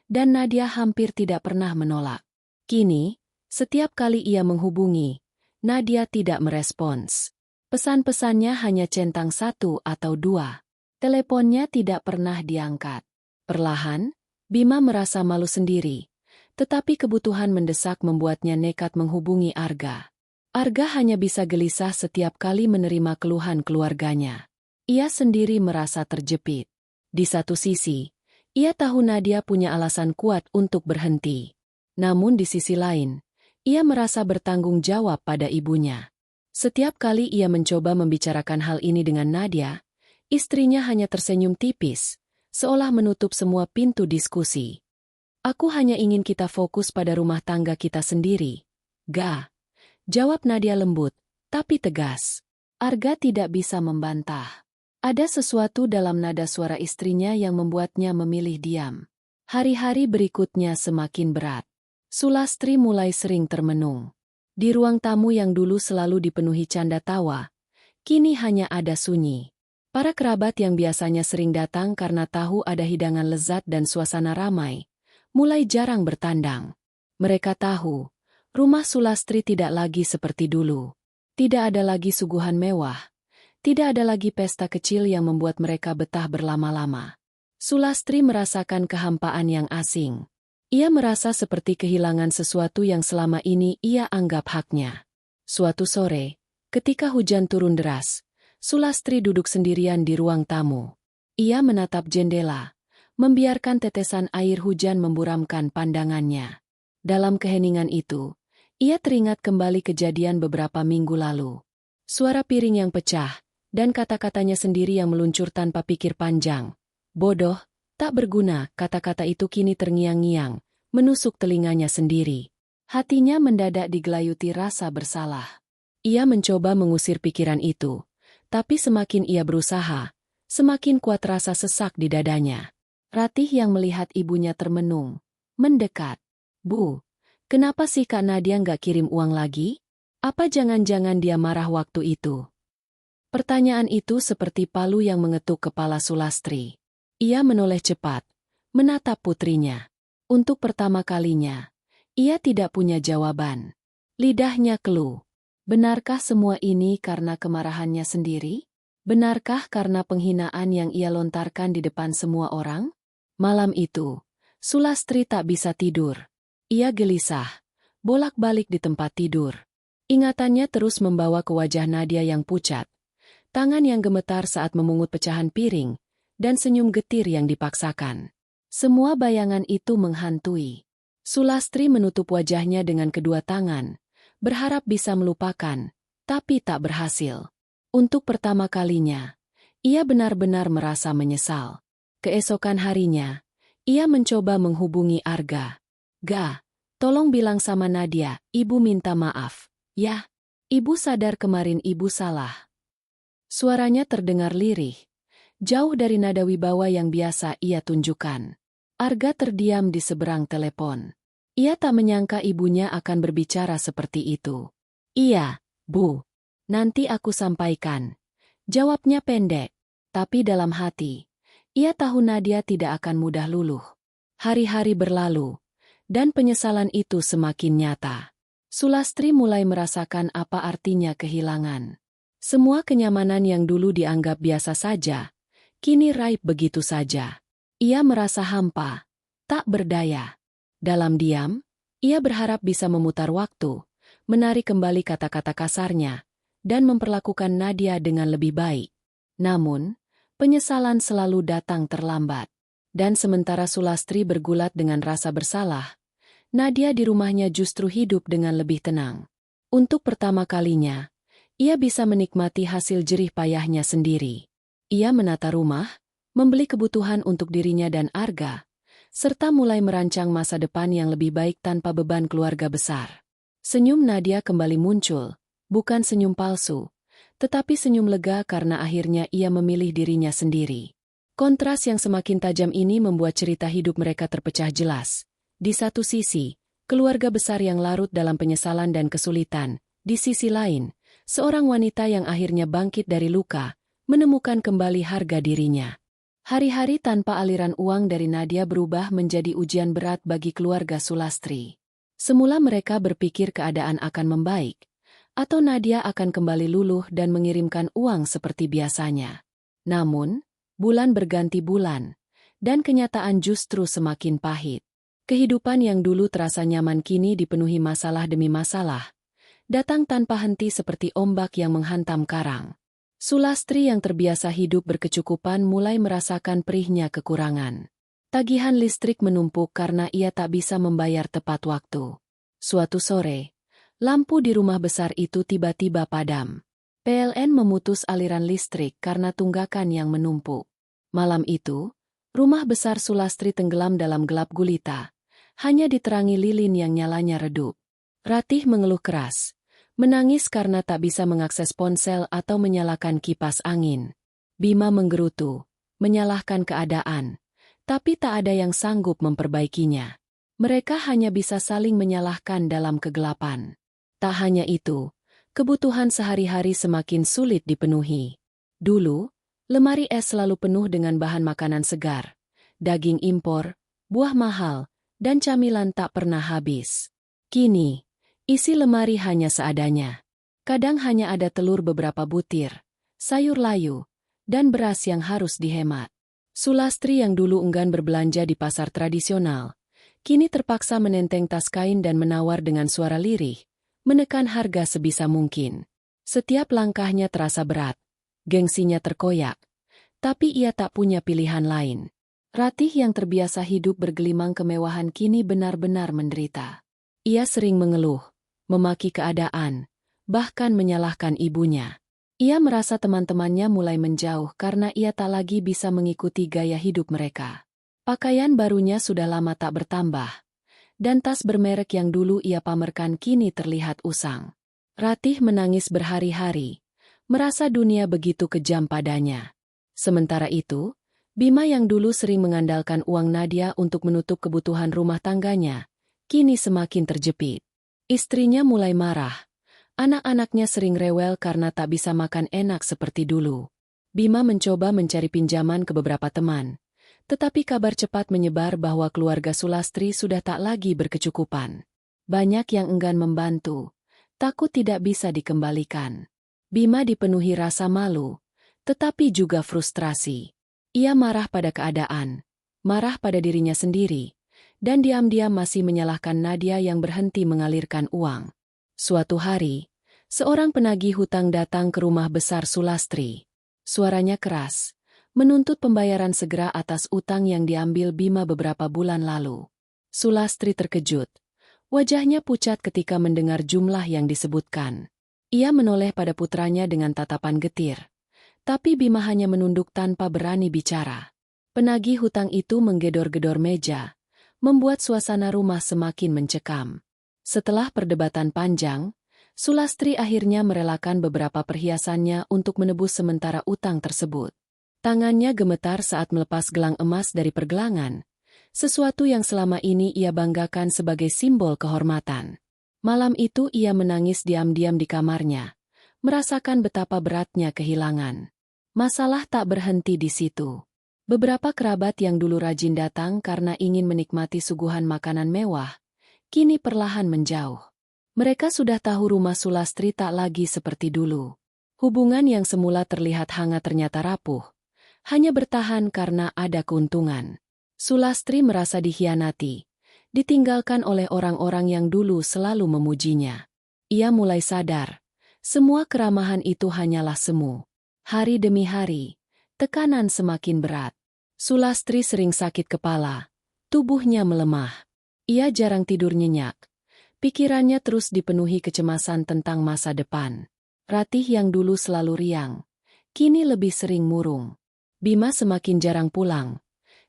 Dan Nadia hampir tidak pernah menolak. Kini, setiap kali ia menghubungi, Nadia tidak merespons. Pesan-pesannya hanya centang 1 atau 2. Teleponnya tidak pernah diangkat. Perlahan, Bima merasa malu sendiri. Tetapi kebutuhan mendesak membuatnya nekat menghubungi Arga. Arga hanya bisa gelisah setiap kali menerima keluhan keluarganya. Ia sendiri merasa terjepit. Di satu sisi, ia tahu Nadia punya alasan kuat untuk berhenti. Namun di sisi lain, ia merasa bertanggung jawab pada ibunya. Setiap kali ia mencoba membicarakan hal ini dengan Nadia, istrinya hanya tersenyum tipis, seolah menutup semua pintu diskusi. Aku hanya ingin kita fokus pada rumah tangga kita sendiri. Ga, jawab Nadia lembut, tapi tegas. Arga tidak bisa membantah. Ada sesuatu dalam nada suara istrinya yang membuatnya memilih diam. Hari-hari berikutnya semakin berat. Sulastri mulai sering termenung. Di ruang tamu yang dulu selalu dipenuhi canda tawa, kini hanya ada sunyi. Para kerabat yang biasanya sering datang karena tahu ada hidangan lezat dan suasana ramai, mulai jarang bertandang. Mereka tahu, rumah Sulastri tidak lagi seperti dulu. Tidak ada lagi suguhan mewah. Tidak ada lagi pesta kecil yang membuat mereka betah berlama-lama. Sulastri merasakan kehampaan yang asing. Ia merasa seperti kehilangan sesuatu yang selama ini ia anggap haknya. Suatu sore, ketika hujan turun deras, Sulastri duduk sendirian di ruang tamu. Ia menatap jendela, membiarkan tetesan air hujan memburamkan pandangannya. Dalam keheningan itu, ia teringat kembali kejadian beberapa minggu lalu. Suara piring yang pecah, dan kata-katanya sendiri yang meluncur tanpa pikir panjang. Bodoh, tak berguna, kata-kata itu kini terngiang-ngiang, menusuk telinganya sendiri. Hatinya mendadak digelayuti rasa bersalah. Ia mencoba mengusir pikiran itu, tapi semakin ia berusaha, semakin kuat rasa sesak di dadanya. Ratih yang melihat ibunya termenung, mendekat. Bu, kenapa sih Kak Nadia nggak kirim uang lagi? Apa jangan-jangan dia marah waktu itu? Pertanyaan itu seperti palu yang mengetuk kepala Sulastri. Ia menoleh cepat, menatap putrinya. Untuk pertama kalinya, ia tidak punya jawaban. Lidahnya keluh. Benarkah semua ini karena kemarahannya sendiri? Benarkah karena penghinaan yang ia lontarkan di depan semua orang? Malam itu, Sulastri tak bisa tidur. Ia gelisah, bolak-balik di tempat tidur. Ingatannya terus membawa ke wajah Nadia yang pucat, tangan yang gemetar saat memungut pecahan piring, dan senyum getir yang dipaksakan. Semua bayangan itu menghantui. Sulastri menutup wajahnya dengan kedua tangan, berharap bisa melupakan, tapi tak berhasil. Untuk pertama kalinya, ia benar-benar merasa menyesal. Keesokan harinya, ia mencoba menghubungi Arga. Ga, tolong bilang sama Nadia, ibu minta maaf. Ya, ibu sadar kemarin ibu salah. Suaranya terdengar lirih, jauh dari nada wibawa yang biasa ia tunjukkan. Arga terdiam di seberang telepon. Ia tak menyangka ibunya akan berbicara seperti itu. Iya, Bu. Nanti aku sampaikan. Jawabnya pendek, tapi dalam hati, ia tahu Nadia tidak akan mudah luluh. Hari-hari berlalu, dan penyesalan itu semakin nyata. Sulastri mulai merasakan apa artinya kehilangan. Semua kenyamanan yang dulu dianggap biasa saja, kini raib begitu saja. Ia merasa hampa, tak berdaya. Dalam diam, ia berharap bisa memutar waktu, menarik kembali kata-kata kasarnya, dan memperlakukan Nadia dengan lebih baik. Namun, penyesalan selalu datang terlambat. Dan sementara Sulastri bergulat dengan rasa bersalah, Nadia di rumahnya justru hidup dengan lebih tenang. Untuk pertama kalinya, ia bisa menikmati hasil jerih payahnya sendiri. Ia menata rumah, membeli kebutuhan untuk dirinya dan Arga, serta mulai merancang masa depan yang lebih baik tanpa beban keluarga besar. Senyum Nadia kembali muncul, bukan senyum palsu, tetapi senyum lega karena akhirnya ia memilih dirinya sendiri. Kontras yang semakin tajam ini membuat cerita hidup mereka terpecah jelas. Di satu sisi, keluarga besar yang larut dalam penyesalan dan kesulitan. Di sisi lain, seorang wanita yang akhirnya bangkit dari luka, menemukan kembali harga dirinya. Hari-hari tanpa aliran uang dari Nadia berubah menjadi ujian berat bagi keluarga Sulastri. Semula mereka berpikir keadaan akan membaik, atau Nadia akan kembali luluh dan mengirimkan uang seperti biasanya. Namun, bulan berganti bulan, dan kenyataan justru semakin pahit. Kehidupan yang dulu terasa nyaman kini dipenuhi masalah demi masalah, datang tanpa henti seperti ombak yang menghantam karang. Sulastri yang terbiasa hidup berkecukupan mulai merasakan perihnya kekurangan. Tagihan listrik menumpuk karena ia tak bisa membayar tepat waktu. Suatu sore, lampu di rumah besar itu tiba-tiba padam. PLN memutus aliran listrik karena tunggakan yang menumpuk. Malam itu, rumah besar Sulastri tenggelam dalam gelap gulita, hanya diterangi lilin yang nyalanya redup. Ratih mengeluh keras, menangis karena tak bisa mengakses ponsel atau menyalakan kipas angin. Bima menggerutu, menyalahkan keadaan, tapi tak ada yang sanggup memperbaikinya. Mereka hanya bisa saling menyalahkan dalam kegelapan. Tak hanya itu, kebutuhan sehari-hari semakin sulit dipenuhi. Dulu, lemari es selalu penuh dengan bahan makanan segar, daging impor, buah mahal, dan camilan tak pernah habis. Kini, isi lemari hanya seadanya. Kadang hanya ada telur beberapa butir, sayur layu, dan beras yang harus dihemat. Sulastri yang dulu enggan berbelanja di pasar tradisional, kini terpaksa menenteng tas kain dan menawar dengan suara lirih, menekan harga sebisa mungkin. Setiap langkahnya terasa berat, gengsinya terkoyak, tapi ia tak punya pilihan lain. Ratih yang terbiasa hidup bergelimang kemewahan kini benar-benar menderita. Ia sering mengeluh, memaki keadaan, bahkan menyalahkan ibunya. Ia merasa teman-temannya mulai menjauh karena ia tak lagi bisa mengikuti gaya hidup mereka. Pakaian barunya sudah lama tak bertambah, dan tas bermerek yang dulu ia pamerkan kini terlihat usang. Ratih menangis berhari-hari, merasa dunia begitu kejam padanya. Sementara itu, Bima yang dulu sering mengandalkan uang Nadia untuk menutup kebutuhan rumah tangganya, kini semakin terjepit. Istrinya mulai marah. Anak-anaknya sering rewel karena tak bisa makan enak seperti dulu. Bima mencoba mencari pinjaman ke beberapa teman, tetapi kabar cepat menyebar bahwa keluarga Sulastri sudah tak lagi berkecukupan. Banyak yang enggan membantu, takut tidak bisa dikembalikan. Bima dipenuhi rasa malu, tetapi juga frustrasi. Ia marah pada keadaan, marah pada dirinya sendiri, dan diam-diam masih menyalahkan Nadia yang berhenti mengalirkan uang. Suatu hari, seorang penagih hutang datang ke rumah besar Sulastri. Suaranya keras, menuntut pembayaran segera atas utang yang diambil Bima beberapa bulan lalu. Sulastri terkejut. Wajahnya pucat ketika mendengar jumlah yang disebutkan. Ia menoleh pada putranya dengan tatapan getir. Tapi Bima hanya menunduk tanpa berani bicara. Penagih hutang itu menggedor-gedor meja, membuat suasana rumah semakin mencekam. Setelah perdebatan panjang, Sulastri akhirnya merelakan beberapa perhiasannya untuk menebus sementara utang tersebut. Tangannya gemetar saat melepas gelang emas dari pergelangan, sesuatu yang selama ini ia banggakan sebagai simbol kehormatan. Malam itu ia menangis diam-diam di kamarnya, merasakan betapa beratnya kehilangan. Masalah tak berhenti di situ. Beberapa kerabat yang dulu rajin datang karena ingin menikmati suguhan makanan mewah, kini perlahan menjauh. Mereka sudah tahu rumah Sulastri tak lagi seperti dulu. Hubungan yang semula terlihat hangat ternyata rapuh, hanya bertahan karena ada keuntungan. Sulastri merasa dikhianati, ditinggalkan oleh orang-orang yang dulu selalu memujinya. Ia mulai sadar, semua keramahan itu hanyalah semu. Hari demi hari, tekanan semakin berat. Sulastri sering sakit kepala, tubuhnya melemah. Ia jarang tidur nyenyak. Pikirannya terus dipenuhi kecemasan tentang masa depan. Ratih yang dulu selalu riang, kini lebih sering murung. Bima semakin jarang pulang,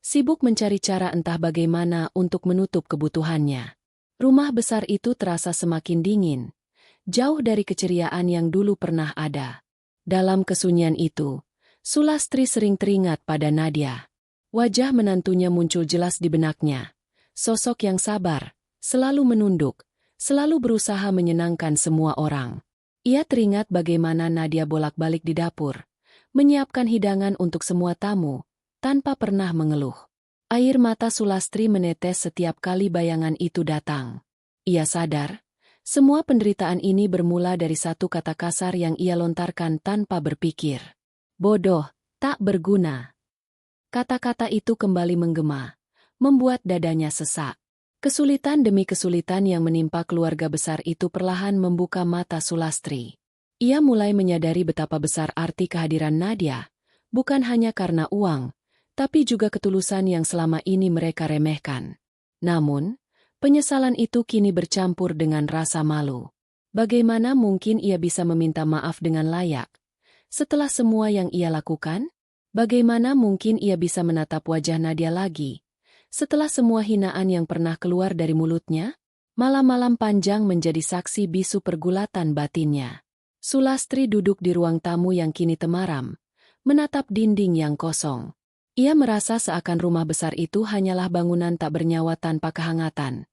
sibuk mencari cara entah bagaimana untuk menutup kebutuhannya. Rumah besar itu terasa semakin dingin, jauh dari keceriaan yang dulu pernah ada. Dalam kesunyian itu, Sulastri sering teringat pada Nadia. Wajah menantunya muncul jelas di benaknya. Sosok yang sabar, selalu menunduk, selalu berusaha menyenangkan semua orang. Ia teringat bagaimana Nadia bolak-balik di dapur, menyiapkan hidangan untuk semua tamu, tanpa pernah mengeluh. Air mata Sulastri menetes setiap kali bayangan itu datang. Ia sadar, semua penderitaan ini bermula dari satu kata kasar yang ia lontarkan tanpa berpikir. Bodoh, tak berguna. Kata-kata itu kembali menggema, membuat dadanya sesak. Kesulitan demi kesulitan yang menimpa keluarga besar itu perlahan membuka mata Sulastri. Ia mulai menyadari betapa besar arti kehadiran Nadia, bukan hanya karena uang, tapi juga ketulusan yang selama ini mereka remehkan. Namun, penyesalan itu kini bercampur dengan rasa malu. Bagaimana mungkin ia bisa meminta maaf dengan layak? Setelah semua yang ia lakukan, bagaimana mungkin ia bisa menatap wajah Nadia lagi, Setelah semua hinaan yang pernah keluar dari mulutnya, malam-malam panjang menjadi saksi bisu pergulatan batinnya. Sulastri duduk di ruang tamu yang kini temaram, menatap dinding yang kosong. Ia merasa seakan rumah besar itu hanyalah bangunan tak bernyawa tanpa kehangatan,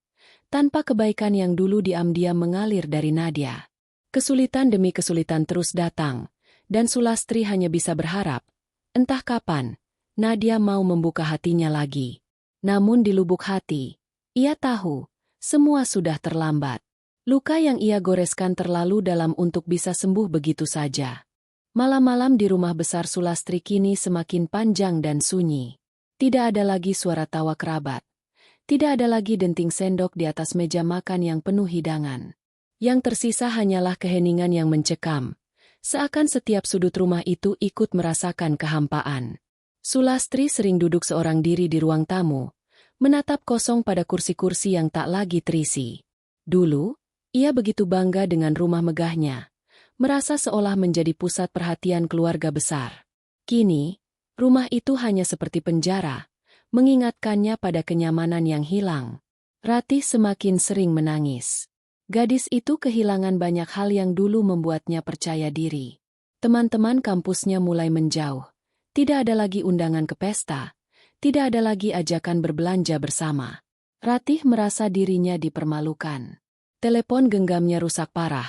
tanpa kebaikan yang dulu diam-diam mengalir dari Nadia. Kesulitan demi kesulitan terus datang, dan Sulastri hanya bisa berharap, entah kapan, Nadia mau membuka hatinya lagi. Namun di lubuk hati, ia tahu, semua sudah terlambat. Luka yang ia goreskan terlalu dalam untuk bisa sembuh begitu saja. Malam-malam di rumah besar Sulastri kini semakin panjang dan sunyi. Tidak ada lagi suara tawa kerabat. Tidak ada lagi denting sendok di atas meja makan yang penuh hidangan. Yang tersisa hanyalah keheningan yang mencekam. Seakan setiap sudut rumah itu ikut merasakan kehampaan. Sulastri sering duduk seorang diri di ruang tamu, menatap kosong pada kursi-kursi yang tak lagi terisi. Dulu, ia begitu bangga dengan rumah megahnya, merasa seolah menjadi pusat perhatian keluarga besar. Kini, rumah itu hanya seperti penjara, mengingatkannya pada kenyamanan yang hilang. Ratih semakin sering menangis. Gadis itu kehilangan banyak hal yang dulu membuatnya percaya diri. Teman-teman kampusnya mulai menjauh. Tidak ada lagi undangan ke pesta. Tidak ada lagi ajakan berbelanja bersama. Ratih merasa dirinya dipermalukan. Telepon genggamnya rusak parah,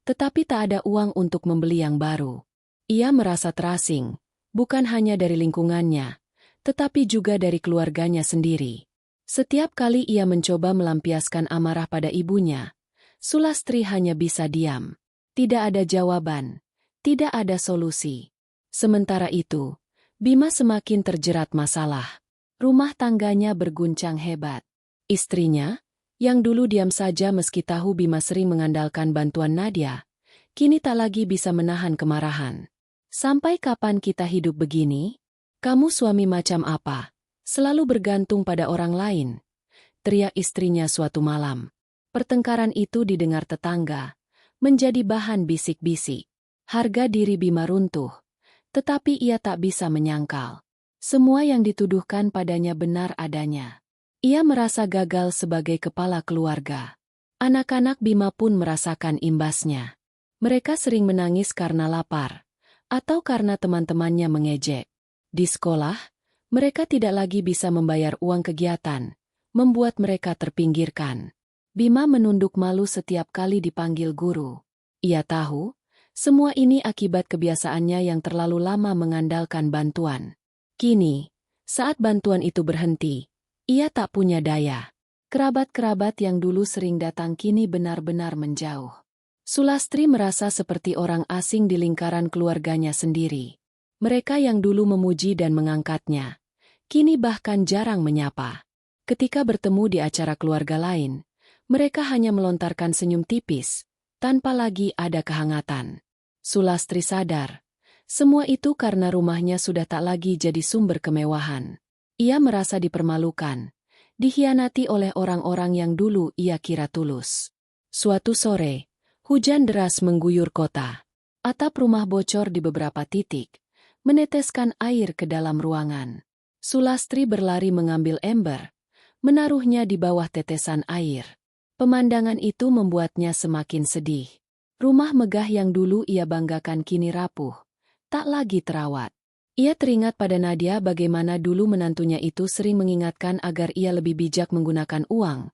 tetapi tak ada uang untuk membeli yang baru. Ia merasa terasing, bukan hanya dari lingkungannya, tetapi juga dari keluarganya sendiri. Setiap kali ia mencoba melampiaskan amarah pada ibunya, Sulastri hanya bisa diam. Tidak ada jawaban, tidak ada solusi. Sementara itu, Bima semakin terjerat masalah. Rumah tangganya berguncang hebat. Istrinya, yang dulu diam saja meski tahu Bima sering mengandalkan bantuan Nadia, kini tak lagi bisa menahan kemarahan. Sampai kapan kita hidup begini? Kamu suami macam apa? Selalu bergantung pada orang lain. Teriak istrinya suatu malam. Pertengkaran itu didengar tetangga, menjadi bahan bisik-bisik. Harga diri Bima runtuh, tetapi ia tak bisa menyangkal. Semua yang dituduhkan padanya benar adanya. Ia merasa gagal sebagai kepala keluarga. Anak-anak Bima pun merasakan imbasnya. Mereka sering menangis karena lapar, atau karena teman-temannya mengejek. Di sekolah, mereka tidak lagi bisa membayar uang kegiatan, membuat mereka terpinggirkan. Bima menunduk malu setiap kali dipanggil guru. Ia tahu, semua ini akibat kebiasaannya yang terlalu lama mengandalkan bantuan. Kini, saat bantuan itu berhenti, ia tak punya daya. Kerabat-kerabat yang dulu sering datang kini benar-benar menjauh. Sulastri merasa seperti orang asing di lingkaran keluarganya sendiri. Mereka yang dulu memuji dan mengangkatnya, kini bahkan jarang menyapa. Ketika bertemu di acara keluarga lain, mereka hanya melontarkan senyum tipis, tanpa lagi ada kehangatan. Sulastri sadar, semua itu karena rumahnya sudah tak lagi jadi sumber kemewahan. Ia merasa dipermalukan, dikhianati oleh orang-orang yang dulu ia kira tulus. Suatu sore, hujan deras mengguyur kota. Atap rumah bocor di beberapa titik, meneteskan air ke dalam ruangan. Sulastri berlari mengambil ember, menaruhnya di bawah tetesan air. Pemandangan itu membuatnya semakin sedih. Rumah megah yang dulu ia banggakan kini rapuh, tak lagi terawat. Ia teringat pada Nadia bagaimana dulu menantunya itu sering mengingatkan agar ia lebih bijak menggunakan uang,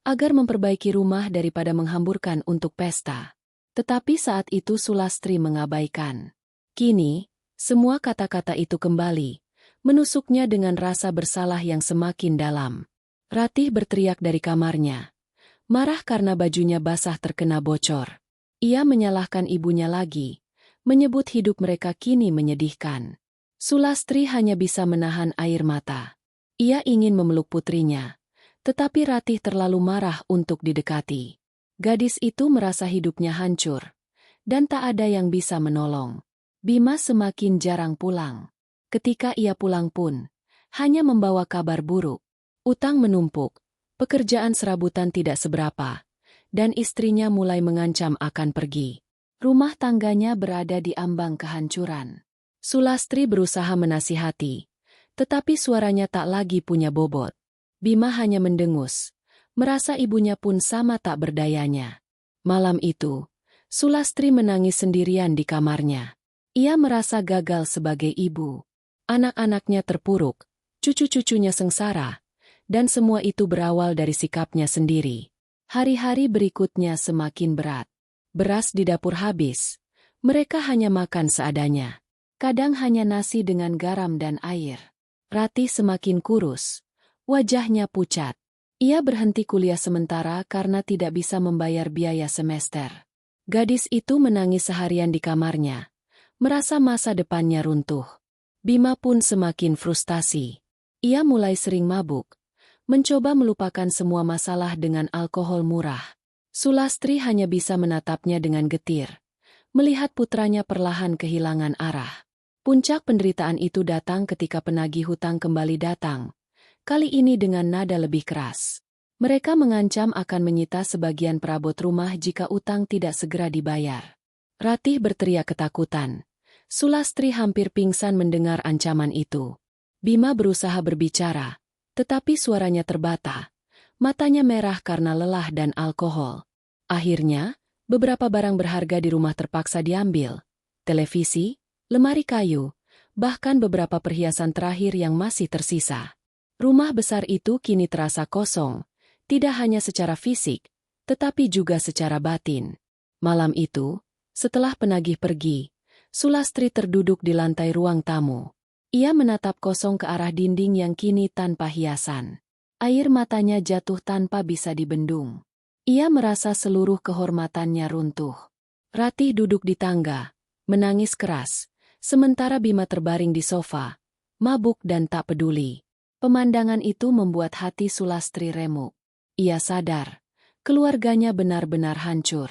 agar memperbaiki rumah daripada menghamburkan untuk pesta. Tetapi saat itu Sulastri mengabaikan. Kini, semua kata-kata itu kembali, menusuknya dengan rasa bersalah yang semakin dalam. Ratih berteriak dari kamarnya, marah karena bajunya basah terkena bocor. Ia menyalahkan ibunya lagi, menyebut hidup mereka kini menyedihkan. Sulastri hanya bisa menahan air mata. Ia ingin memeluk putrinya, tetapi Ratih terlalu marah untuk didekati. Gadis itu merasa hidupnya hancur, dan tak ada yang bisa menolong. Bima semakin jarang pulang. Ketika ia pulang pun, hanya membawa kabar buruk. Utang menumpuk, pekerjaan serabutan tidak seberapa, dan istrinya mulai mengancam akan pergi. Rumah tangganya berada di ambang kehancuran. Sulastri berusaha menasihati, tetapi suaranya tak lagi punya bobot. Bima hanya mendengus, merasa ibunya pun sama tak berdayanya. Malam itu, Sulastri menangis sendirian di kamarnya. Ia merasa gagal sebagai ibu. Anak-anaknya terpuruk, cucu-cucunya sengsara, dan semua itu berawal dari sikapnya sendiri. Hari-hari berikutnya semakin berat. Beras di dapur habis. Mereka hanya makan seadanya. Kadang hanya nasi dengan garam dan air. Ratih semakin kurus. Wajahnya pucat. Ia berhenti kuliah sementara karena tidak bisa membayar biaya semester. Gadis itu menangis seharian di kamarnya, merasa masa depannya runtuh. Bima pun semakin frustasi. Ia mulai sering mabuk, mencoba melupakan semua masalah dengan alkohol murah. Sulastri hanya bisa menatapnya dengan getir, melihat putranya perlahan kehilangan arah. Puncak penderitaan itu datang ketika penagih hutang kembali datang. Kali ini dengan nada lebih keras. Mereka mengancam akan menyita sebagian perabot rumah jika utang tidak segera dibayar. Ratih berteriak ketakutan. Sulastri hampir pingsan mendengar ancaman itu. Bima berusaha berbicara, tetapi suaranya terbata. Matanya merah karena lelah dan alkohol. Akhirnya, beberapa barang berharga di rumah terpaksa diambil. Televisi, lemari kayu, bahkan beberapa perhiasan terakhir yang masih tersisa. Rumah besar itu kini terasa kosong, tidak hanya secara fisik, tetapi juga secara batin. Malam itu, setelah penagih pergi, Sulastri terduduk di lantai ruang tamu. Ia menatap kosong ke arah dinding yang kini tanpa hiasan. Air matanya jatuh tanpa bisa dibendung. Ia merasa seluruh kehormatannya runtuh. Ratih duduk di tangga, menangis keras, sementara Bima terbaring di sofa, mabuk dan tak peduli. Pemandangan itu membuat hati Sulastri remuk. Ia sadar, keluarganya benar-benar hancur.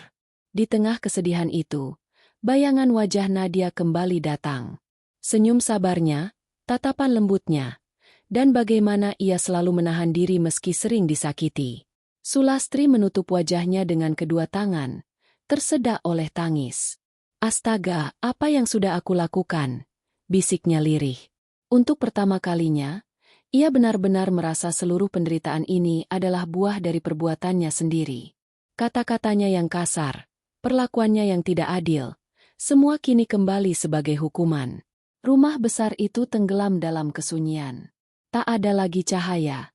Di tengah kesedihan itu, bayangan wajah Nadia kembali datang. Senyum sabarnya, tatapan lembutnya, dan bagaimana ia selalu menahan diri meski sering disakiti. Sulastri menutup wajahnya dengan kedua tangan, tersedak oleh tangis. "Astaga, apa yang sudah aku lakukan?" bisiknya lirih. Untuk pertama kalinya, ia benar-benar merasa seluruh penderitaan ini adalah buah dari perbuatannya sendiri. Kata-katanya yang kasar, perlakuannya yang tidak adil, semua kini kembali sebagai hukuman. Rumah besar itu tenggelam dalam kesunyian. Tak ada lagi cahaya,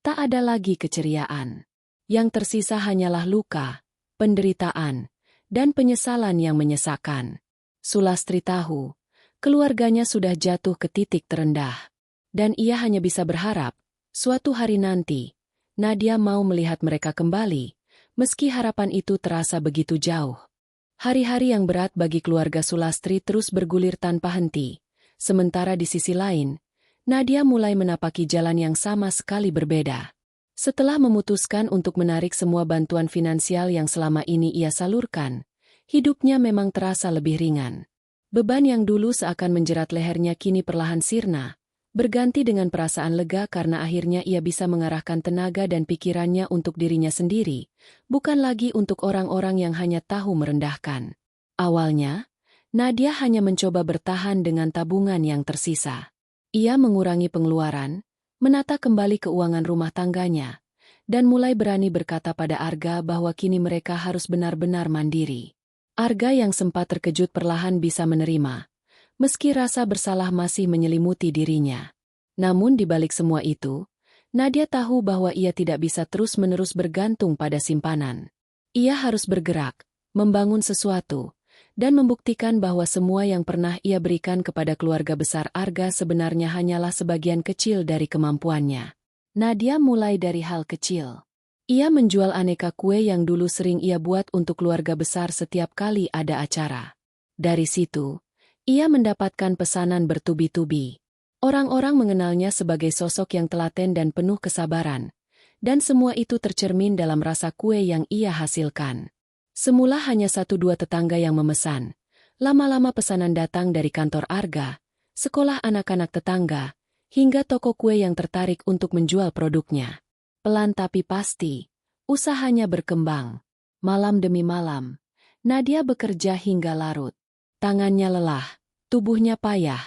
tak ada lagi keceriaan. Yang tersisa hanyalah luka, penderitaan, dan penyesalan yang menyesakan. Sulastri tahu, keluarganya sudah jatuh ke titik terendah. Dan ia hanya bisa berharap, suatu hari nanti, Nadia mau melihat mereka kembali, meski harapan itu terasa begitu jauh. Hari-hari yang berat bagi keluarga Sulastri terus bergulir tanpa henti. Sementara di sisi lain, Nadia mulai menapaki jalan yang sama sekali berbeda. Setelah memutuskan untuk menarik semua bantuan finansial yang selama ini ia salurkan, hidupnya memang terasa lebih ringan. Beban yang dulu seakan menjerat lehernya kini perlahan sirna, berganti dengan perasaan lega karena akhirnya ia bisa mengarahkan tenaga dan pikirannya untuk dirinya sendiri, bukan lagi untuk orang-orang yang hanya tahu merendahkan. Awalnya, Nadia hanya mencoba bertahan dengan tabungan yang tersisa. Ia mengurangi pengeluaran, menata kembali keuangan rumah tangganya, dan mulai berani berkata pada Arga bahwa kini mereka harus benar-benar mandiri. Arga yang sempat terkejut perlahan bisa menerima, meski rasa bersalah masih menyelimuti dirinya. Namun di balik semua itu, Nadia tahu bahwa ia tidak bisa terus-menerus bergantung pada simpanan. Ia harus bergerak, membangun sesuatu, dan membuktikan bahwa semua yang pernah ia berikan kepada keluarga besar Arga sebenarnya hanyalah sebagian kecil dari kemampuannya. Nadia mulai dari hal kecil. Ia menjual aneka kue yang dulu sering ia buat untuk keluarga besar setiap kali ada acara. Dari situ, ia mendapatkan pesanan bertubi-tubi. Orang-orang mengenalnya sebagai sosok yang telaten dan penuh kesabaran, dan semua itu tercermin dalam rasa kue yang ia hasilkan. Semula hanya 1-2 tetangga yang memesan. Lama-lama pesanan datang dari kantor Arga, sekolah anak-anak tetangga, hingga toko kue yang tertarik untuk menjual produknya. Pelan tapi pasti, usahanya berkembang. Malam demi malam, Nadia bekerja hingga larut. Tangannya lelah, tubuhnya payah,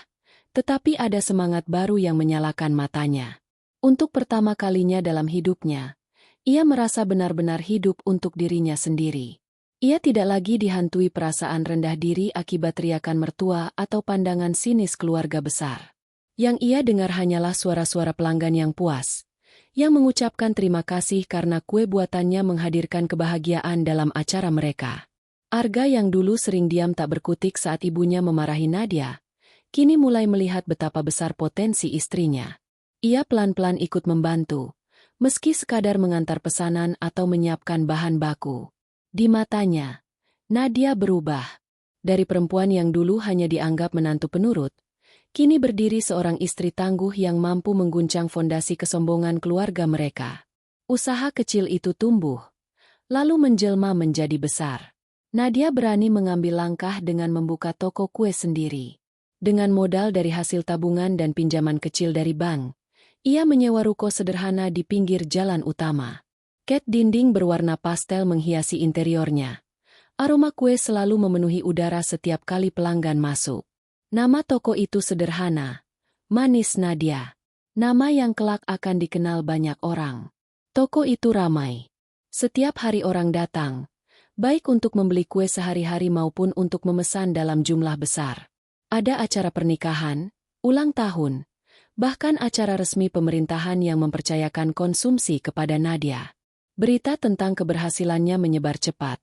tetapi ada semangat baru yang menyalakan matanya. Untuk pertama kalinya dalam hidupnya, ia merasa benar-benar hidup untuk dirinya sendiri. Ia tidak lagi dihantui perasaan rendah diri akibat teriakan mertua atau pandangan sinis keluarga besar. Yang ia dengar hanyalah suara-suara pelanggan yang puas, yang mengucapkan terima kasih karena kue buatannya menghadirkan kebahagiaan dalam acara mereka. Arga yang dulu sering diam tak berkutik saat ibunya memarahi Nadia, kini mulai melihat betapa besar potensi istrinya. Ia pelan-pelan ikut membantu, meski sekadar mengantar pesanan atau menyiapkan bahan baku. Di matanya, Nadia berubah. Dari perempuan yang dulu hanya dianggap menantu penurut, kini berdiri seorang istri tangguh yang mampu mengguncang fondasi kesombongan keluarga mereka. Usaha kecil itu tumbuh, lalu menjelma menjadi besar. Nadia berani mengambil langkah dengan membuka toko kue sendiri. Dengan modal dari hasil tabungan dan pinjaman kecil dari bank, ia menyewa ruko sederhana di pinggir jalan utama. Cat dinding berwarna pastel menghiasi interiornya. Aroma kue selalu memenuhi udara setiap kali pelanggan masuk. Nama toko itu sederhana, Manis Nadia. Nama yang kelak akan dikenal banyak orang. Toko itu ramai. Setiap hari orang datang, baik untuk membeli kue sehari-hari maupun untuk memesan dalam jumlah besar. Ada acara pernikahan, ulang tahun, bahkan acara resmi pemerintahan yang mempercayakan konsumsi kepada Nadia. Berita tentang keberhasilannya menyebar cepat,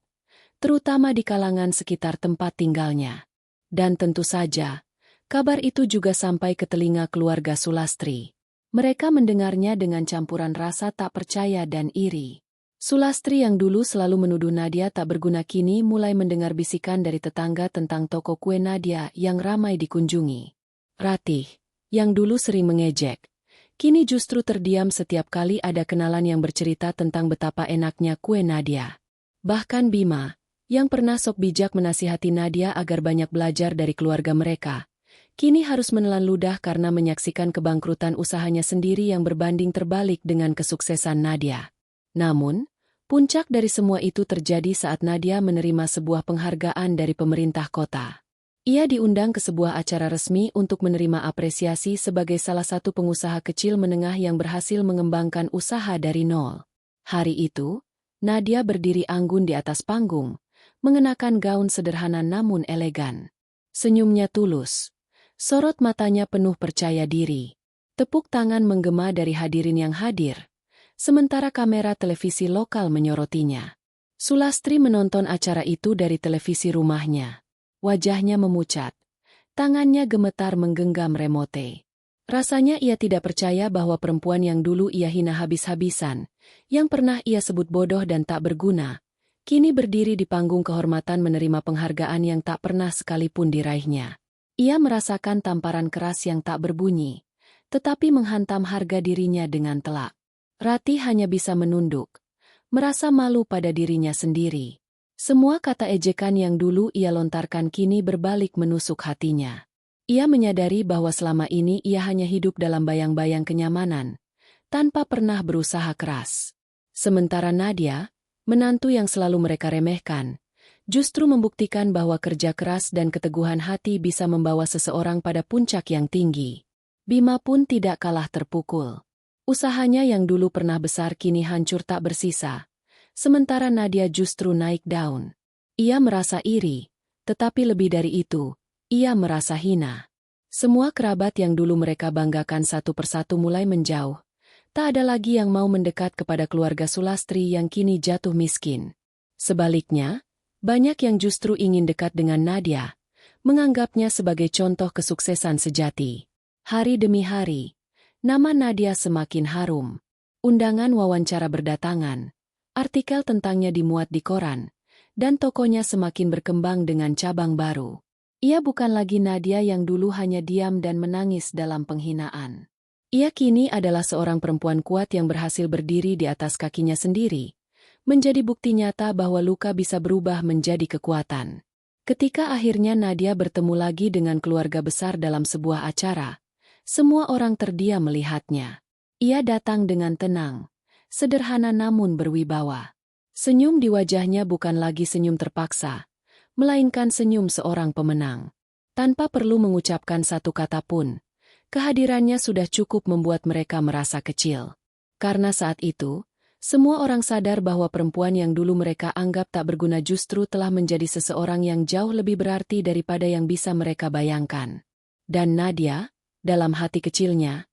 terutama di kalangan sekitar tempat tinggalnya. Dan tentu saja, kabar itu juga sampai ke telinga keluarga Sulastri. Mereka mendengarnya dengan campuran rasa tak percaya dan iri. Sulastri yang dulu selalu menuduh Nadia tak berguna kini mulai mendengar bisikan dari tetangga tentang toko kue Nadia yang ramai dikunjungi. Ratih, yang dulu sering mengejek, kini justru terdiam setiap kali ada kenalan yang bercerita tentang betapa enaknya kue Nadia. Bahkan Bima, yang pernah sok bijak menasihati Nadia agar banyak belajar dari keluarga mereka, kini harus menelan ludah karena menyaksikan kebangkrutan usahanya sendiri yang berbanding terbalik dengan kesuksesan Nadia. Namun, puncak dari semua itu terjadi saat Nadia menerima sebuah penghargaan dari pemerintah kota. Ia diundang ke sebuah acara resmi untuk menerima apresiasi sebagai salah satu pengusaha kecil menengah yang berhasil mengembangkan usaha dari nol. Hari itu, Nadia berdiri anggun di atas panggung, mengenakan gaun sederhana namun elegan. Senyumnya tulus. Sorot matanya penuh percaya diri. Tepuk tangan menggema dari hadirin yang hadir, sementara kamera televisi lokal menyorotinya. Sulastri menonton acara itu dari televisi rumahnya. Wajahnya memucat. Tangannya gemetar menggenggam remote. Rasanya ia tidak percaya bahwa perempuan yang dulu ia hina habis-habisan, yang pernah ia sebut bodoh dan tak berguna, kini berdiri di panggung kehormatan menerima penghargaan yang tak pernah sekalipun diraihnya. Ia merasakan tamparan keras yang tak berbunyi, tetapi menghantam harga dirinya dengan telak. Ratih hanya bisa menunduk, merasa malu pada dirinya sendiri. Semua kata ejekan yang dulu ia lontarkan kini berbalik menusuk hatinya. Ia menyadari bahwa selama ini ia hanya hidup dalam bayang-bayang kenyamanan, tanpa pernah berusaha keras. Sementara Nadia, menantu yang selalu mereka remehkan, justru membuktikan bahwa kerja keras dan keteguhan hati bisa membawa seseorang pada puncak yang tinggi. Bima pun tidak kalah terpukul. Usahanya yang dulu pernah besar kini hancur tak bersisa. Sementara Nadia justru naik daun. Ia merasa iri, tetapi lebih dari itu, ia merasa hina. Semua kerabat yang dulu mereka banggakan satu persatu mulai menjauh. Tak ada lagi yang mau mendekat kepada keluarga Sulastri yang kini jatuh miskin. Sebaliknya, banyak yang justru ingin dekat dengan Nadia, menganggapnya sebagai contoh kesuksesan sejati. Hari demi hari, nama Nadia semakin harum. Undangan wawancara berdatangan. Artikel tentangnya dimuat di koran, dan tokonya semakin berkembang dengan cabang baru. Ia bukan lagi Nadia yang dulu hanya diam dan menangis dalam penghinaan. Ia kini adalah seorang perempuan kuat yang berhasil berdiri di atas kakinya sendiri, menjadi bukti nyata bahwa luka bisa berubah menjadi kekuatan. Ketika akhirnya Nadia bertemu lagi dengan keluarga besar dalam sebuah acara, semua orang terdiam melihatnya. Ia datang dengan tenang, sederhana namun berwibawa. Senyum di wajahnya bukan lagi senyum terpaksa, melainkan senyum seorang pemenang. Tanpa perlu mengucapkan satu kata pun, Kehadirannya sudah cukup membuat mereka merasa kecil. Karena saat itu, semua orang sadar bahwa perempuan yang dulu mereka anggap tak berguna justru telah menjadi seseorang yang jauh lebih berarti daripada yang bisa mereka bayangkan. Dan Nadia, dalam hati kecilnya,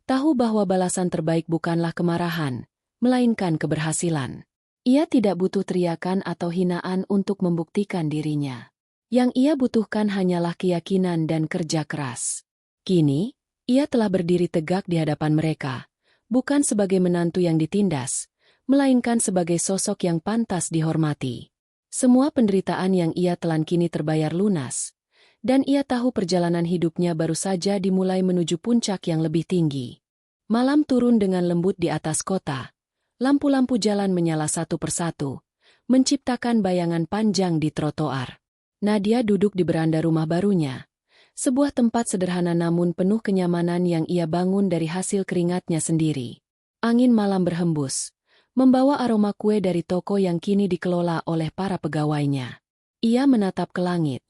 tahu bahwa balasan terbaik bukanlah kemarahan, melainkan keberhasilan. Ia tidak butuh teriakan atau hinaan untuk membuktikan dirinya. Yang ia butuhkan hanyalah keyakinan dan kerja keras. Kini, ia telah berdiri tegak di hadapan mereka, bukan sebagai menantu yang ditindas, melainkan sebagai sosok yang pantas dihormati. Semua penderitaan yang ia telan kini terbayar lunas, dan ia tahu perjalanan hidupnya baru saja dimulai menuju puncak yang lebih tinggi. Malam turun dengan lembut di atas kota. Lampu-lampu jalan menyala satu persatu, menciptakan bayangan panjang di trotoar. Nadia duduk di beranda rumah barunya, sebuah tempat sederhana namun penuh kenyamanan yang ia bangun dari hasil keringatnya sendiri. Angin malam berhembus, membawa aroma kue dari toko yang kini dikelola oleh para pegawainya. Ia menatap ke langit,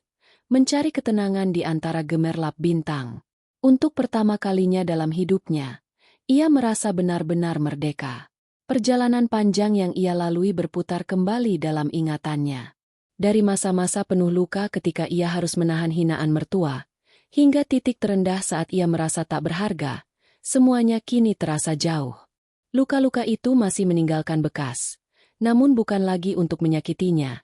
mencari ketenangan di antara gemerlap bintang. Untuk pertama kalinya dalam hidupnya, ia merasa benar-benar merdeka. Perjalanan panjang yang ia lalui berputar kembali dalam ingatannya. Dari masa-masa penuh luka ketika ia harus menahan hinaan mertua, hingga titik terendah saat ia merasa tak berharga, semuanya kini terasa jauh. Luka-luka itu masih meninggalkan bekas, namun bukan lagi untuk menyakitinya,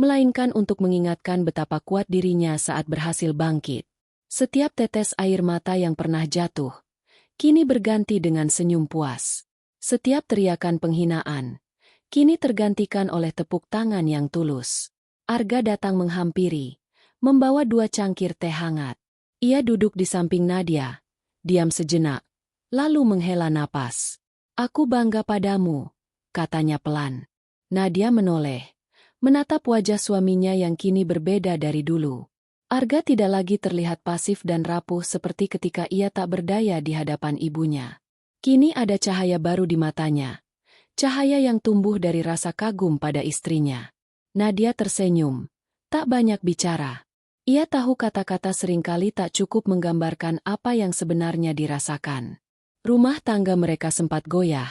melainkan untuk mengingatkan betapa kuat dirinya saat berhasil bangkit. Setiap tetes air mata yang pernah jatuh, kini berganti dengan senyum puas. Setiap teriakan penghinaan, kini tergantikan oleh tepuk tangan yang tulus. Arga datang menghampiri, membawa 2 cangkir teh hangat. Ia duduk di samping Nadia, diam sejenak, lalu menghela napas. "Aku bangga padamu," katanya pelan. Nadia menoleh, menatap wajah suaminya yang kini berbeda dari dulu. Arga tidak lagi terlihat pasif dan rapuh seperti ketika ia tak berdaya di hadapan ibunya. Kini ada cahaya baru di matanya, cahaya yang tumbuh dari rasa kagum pada istrinya. Nadia tersenyum, tak banyak bicara. Ia tahu kata-kata seringkali tak cukup menggambarkan apa yang sebenarnya dirasakan. Rumah tangga mereka sempat goyah,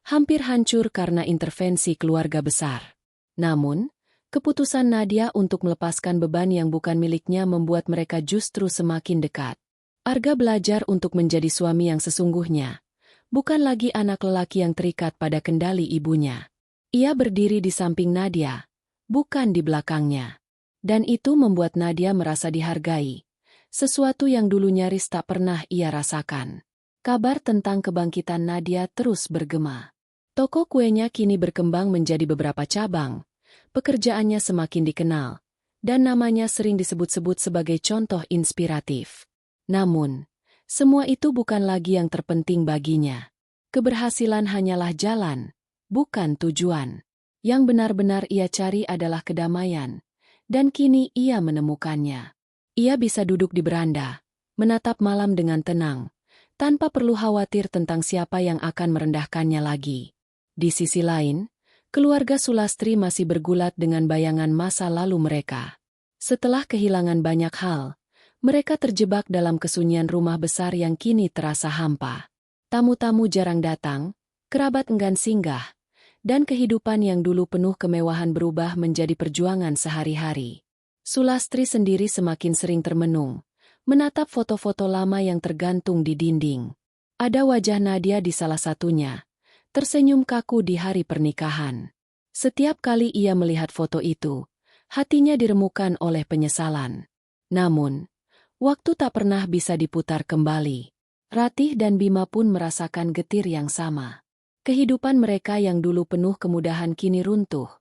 hampir hancur karena intervensi keluarga besar. Namun, keputusan Nadia untuk melepaskan beban yang bukan miliknya membuat mereka justru semakin dekat. Arga belajar untuk menjadi suami yang sesungguhnya. Bukan lagi anak lelaki yang terikat pada kendali ibunya. Ia berdiri di samping Nadia, bukan di belakangnya. Dan itu membuat Nadia merasa dihargai, sesuatu yang dulu nyaris tak pernah ia rasakan. Kabar tentang kebangkitan Nadia terus bergema. Toko kuenya kini berkembang menjadi beberapa cabang, pekerjaannya semakin dikenal, dan namanya sering disebut-sebut sebagai contoh inspiratif. Namun, semua itu bukan lagi yang terpenting baginya. Keberhasilan hanyalah jalan, bukan tujuan. Yang benar-benar ia cari adalah kedamaian, dan kini ia menemukannya. Ia bisa duduk di beranda, menatap malam dengan tenang, tanpa perlu khawatir tentang siapa yang akan merendahkannya lagi. Di sisi lain, keluarga Sulastri masih bergulat dengan bayangan masa lalu mereka. Setelah kehilangan banyak hal, mereka terjebak dalam kesunyian rumah besar yang kini terasa hampa. Tamu-tamu jarang datang, kerabat enggan singgah, dan kehidupan yang dulu penuh kemewahan berubah menjadi perjuangan sehari-hari. Sulastri sendiri semakin sering termenung, menatap foto-foto lama yang tergantung di dinding. Ada wajah Nadia di salah satunya, tersenyum kaku di hari pernikahan. Setiap kali ia melihat foto itu, hatinya diremukan oleh penyesalan. Namun, waktu tak pernah bisa diputar kembali. Ratih dan Bima pun merasakan getir yang sama. Kehidupan mereka yang dulu penuh kemudahan kini runtuh,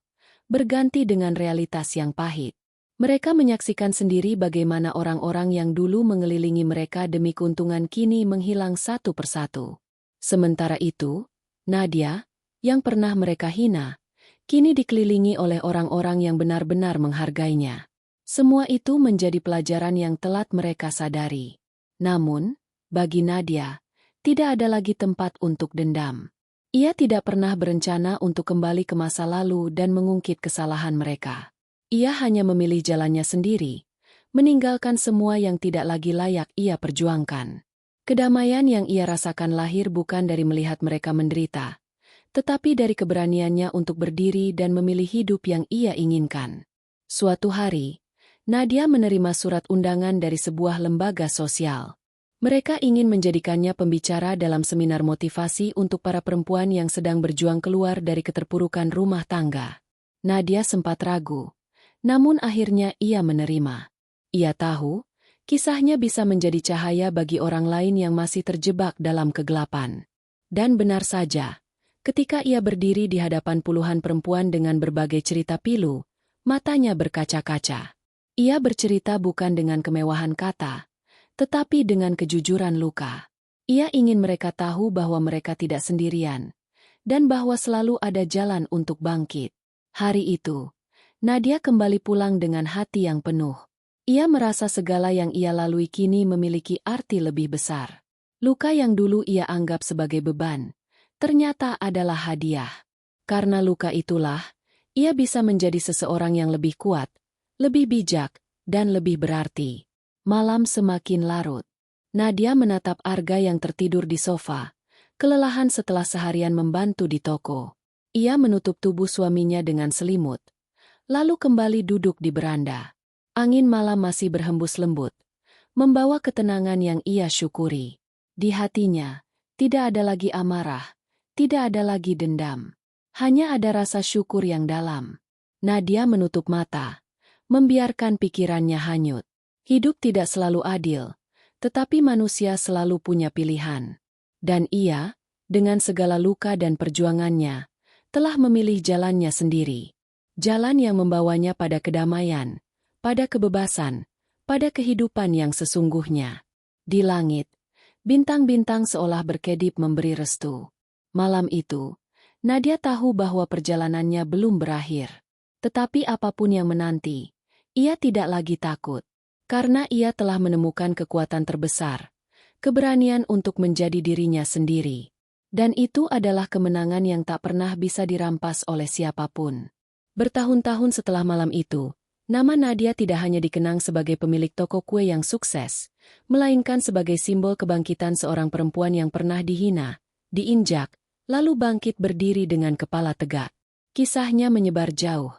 berganti dengan realitas yang pahit. Mereka menyaksikan sendiri bagaimana orang-orang yang dulu mengelilingi mereka demi keuntungan kini menghilang satu persatu. Sementara itu, Nadia, yang pernah mereka hina, kini dikelilingi oleh orang-orang yang benar-benar menghargainya. Semua itu menjadi pelajaran yang telat mereka sadari. Namun, bagi Nadia, tidak ada lagi tempat untuk dendam. Ia tidak pernah berencana untuk kembali ke masa lalu dan mengungkit kesalahan mereka. Ia hanya memilih jalannya sendiri, meninggalkan semua yang tidak lagi layak ia perjuangkan. Kedamaian yang ia rasakan lahir bukan dari melihat mereka menderita, tetapi dari keberaniannya untuk berdiri dan memilih hidup yang ia inginkan. Suatu hari, Nadia menerima surat undangan dari sebuah lembaga sosial. Mereka ingin menjadikannya pembicara dalam seminar motivasi untuk para perempuan yang sedang berjuang keluar dari keterpurukan rumah tangga. Nadia sempat ragu, namun akhirnya ia menerima. Ia tahu, kisahnya bisa menjadi cahaya bagi orang lain yang masih terjebak dalam kegelapan. Dan benar saja, ketika ia berdiri di hadapan puluhan perempuan dengan berbagai cerita pilu, matanya berkaca-kaca. Ia bercerita bukan dengan kemewahan kata, tetapi dengan kejujuran luka. Ia ingin mereka tahu bahwa mereka tidak sendirian, dan bahwa selalu ada jalan untuk bangkit. Hari itu, Nadia kembali pulang dengan hati yang penuh. Ia merasa segala yang ia lalui kini memiliki arti lebih besar. Luka yang dulu ia anggap sebagai beban, ternyata adalah hadiah. Karena luka itulah, ia bisa menjadi seseorang yang lebih kuat, lebih bijak, dan lebih berarti. Malam semakin larut. Nadia menatap Arga yang tertidur di sofa, kelelahan setelah seharian membantu di toko. Ia menutup tubuh suaminya dengan selimut, lalu kembali duduk di beranda. Angin malam masih berhembus lembut, membawa ketenangan yang ia syukuri. Di hatinya, tidak ada lagi amarah, tidak ada lagi dendam. Hanya ada rasa syukur yang dalam. Nadia menutup mata, membiarkan pikirannya hanyut. Hidup tidak selalu adil, tetapi manusia selalu punya pilihan. Dan ia, dengan segala luka dan perjuangannya, telah memilih jalannya sendiri. Jalan yang membawanya pada kedamaian, pada kebebasan, pada kehidupan yang sesungguhnya. Di langit, bintang-bintang seolah berkedip memberi restu. Malam itu, Nadia tahu bahwa perjalanannya belum berakhir. Tetapi apapun yang menanti, ia tidak lagi takut. Karena ia telah menemukan kekuatan terbesar, keberanian untuk menjadi dirinya sendiri. Dan itu adalah kemenangan yang tak pernah bisa dirampas oleh siapapun. Bertahun-tahun setelah malam itu, nama Nadia tidak hanya dikenang sebagai pemilik toko kue yang sukses, melainkan sebagai simbol kebangkitan seorang perempuan yang pernah dihina, diinjak, lalu bangkit berdiri dengan kepala tegak. Kisahnya menyebar jauh,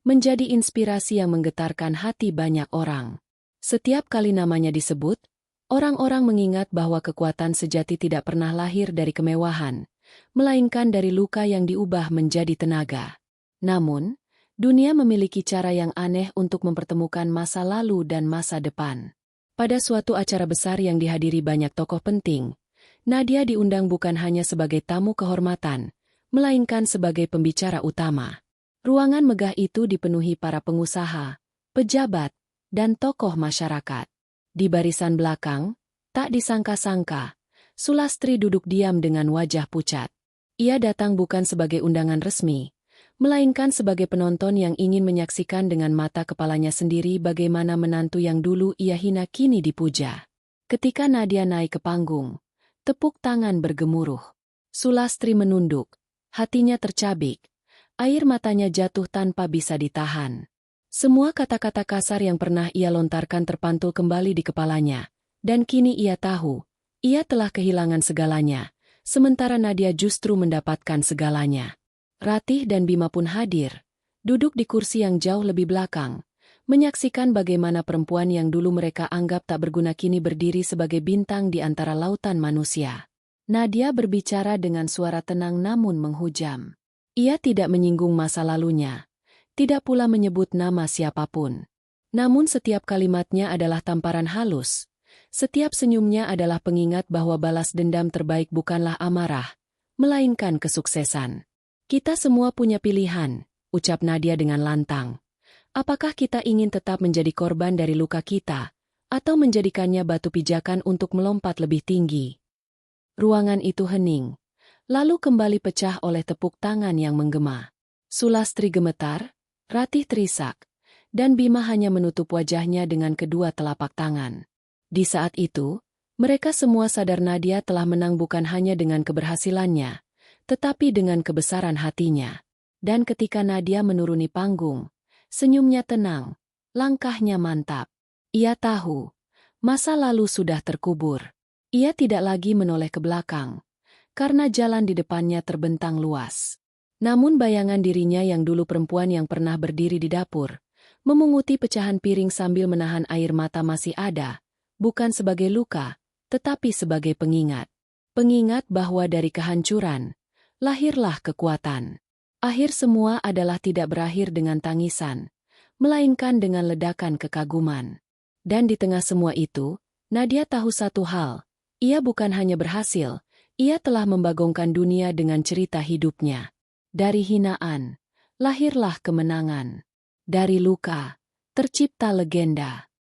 menjadi inspirasi yang menggetarkan hati banyak orang. Setiap kali namanya disebut, orang-orang mengingat bahwa kekuatan sejati tidak pernah lahir dari kemewahan, melainkan dari luka yang diubah menjadi tenaga. Namun, dunia memiliki cara yang aneh untuk mempertemukan masa lalu dan masa depan. Pada suatu acara besar yang dihadiri banyak tokoh penting, Nadia diundang bukan hanya sebagai tamu kehormatan, melainkan sebagai pembicara utama. Ruangan megah itu dipenuhi para pengusaha, pejabat, dan tokoh masyarakat. Di barisan belakang, tak disangka-sangka, Sulastri duduk diam dengan wajah pucat. Ia datang bukan sebagai undangan resmi, melainkan sebagai penonton yang ingin menyaksikan dengan mata kepalanya sendiri bagaimana menantu yang dulu ia hina kini dipuja. Ketika Nadia naik ke panggung, tepuk tangan bergemuruh. Sulastri menunduk, hatinya tercabik, air matanya jatuh tanpa bisa ditahan. Semua kata-kata kasar yang pernah ia lontarkan terpantul kembali di kepalanya, dan kini ia tahu, ia telah kehilangan segalanya, sementara Nadia justru mendapatkan segalanya. Ratih dan Bima pun hadir, duduk di kursi yang jauh lebih belakang, menyaksikan bagaimana perempuan yang dulu mereka anggap tak berguna kini berdiri sebagai bintang di antara lautan manusia. Nadia berbicara dengan suara tenang namun menghujam. Ia tidak menyinggung masa lalunya, tidak pula menyebut nama siapapun. Namun setiap kalimatnya adalah tamparan halus. Setiap senyumnya adalah pengingat bahwa balas dendam terbaik bukanlah amarah, melainkan kesuksesan. Kita semua punya pilihan, ucap Nadia dengan lantang. Apakah kita ingin tetap menjadi korban dari luka kita, atau menjadikannya batu pijakan untuk melompat lebih tinggi? Ruangan itu hening, lalu kembali pecah oleh tepuk tangan yang menggema. Sulastri gemetar, Ratih terisak, dan Bima hanya menutup wajahnya dengan kedua telapak tangan. Di saat itu, mereka semua sadar Nadia telah menang bukan hanya dengan keberhasilannya, tetapi dengan kebesaran hatinya. Dan ketika Nadia menuruni panggung, senyumnya tenang, langkahnya mantap. Ia tahu, masa lalu sudah terkubur. Ia tidak lagi menoleh ke belakang, karena jalan di depannya terbentang luas. Namun bayangan dirinya yang dulu perempuan yang pernah berdiri di dapur, memunguti pecahan piring sambil menahan air mata masih ada, bukan sebagai luka, tetapi sebagai pengingat. Pengingat bahwa dari kehancuran, lahirlah kekuatan. Akhir semua adalah tidak berakhir dengan tangisan, melainkan dengan ledakan kekaguman. Dan di tengah semua itu, Nadia tahu satu hal, ia bukan hanya berhasil, ia telah membagongkan dunia dengan cerita hidupnya. Dari hinaan, lahirlah kemenangan. Dari luka, tercipta legenda.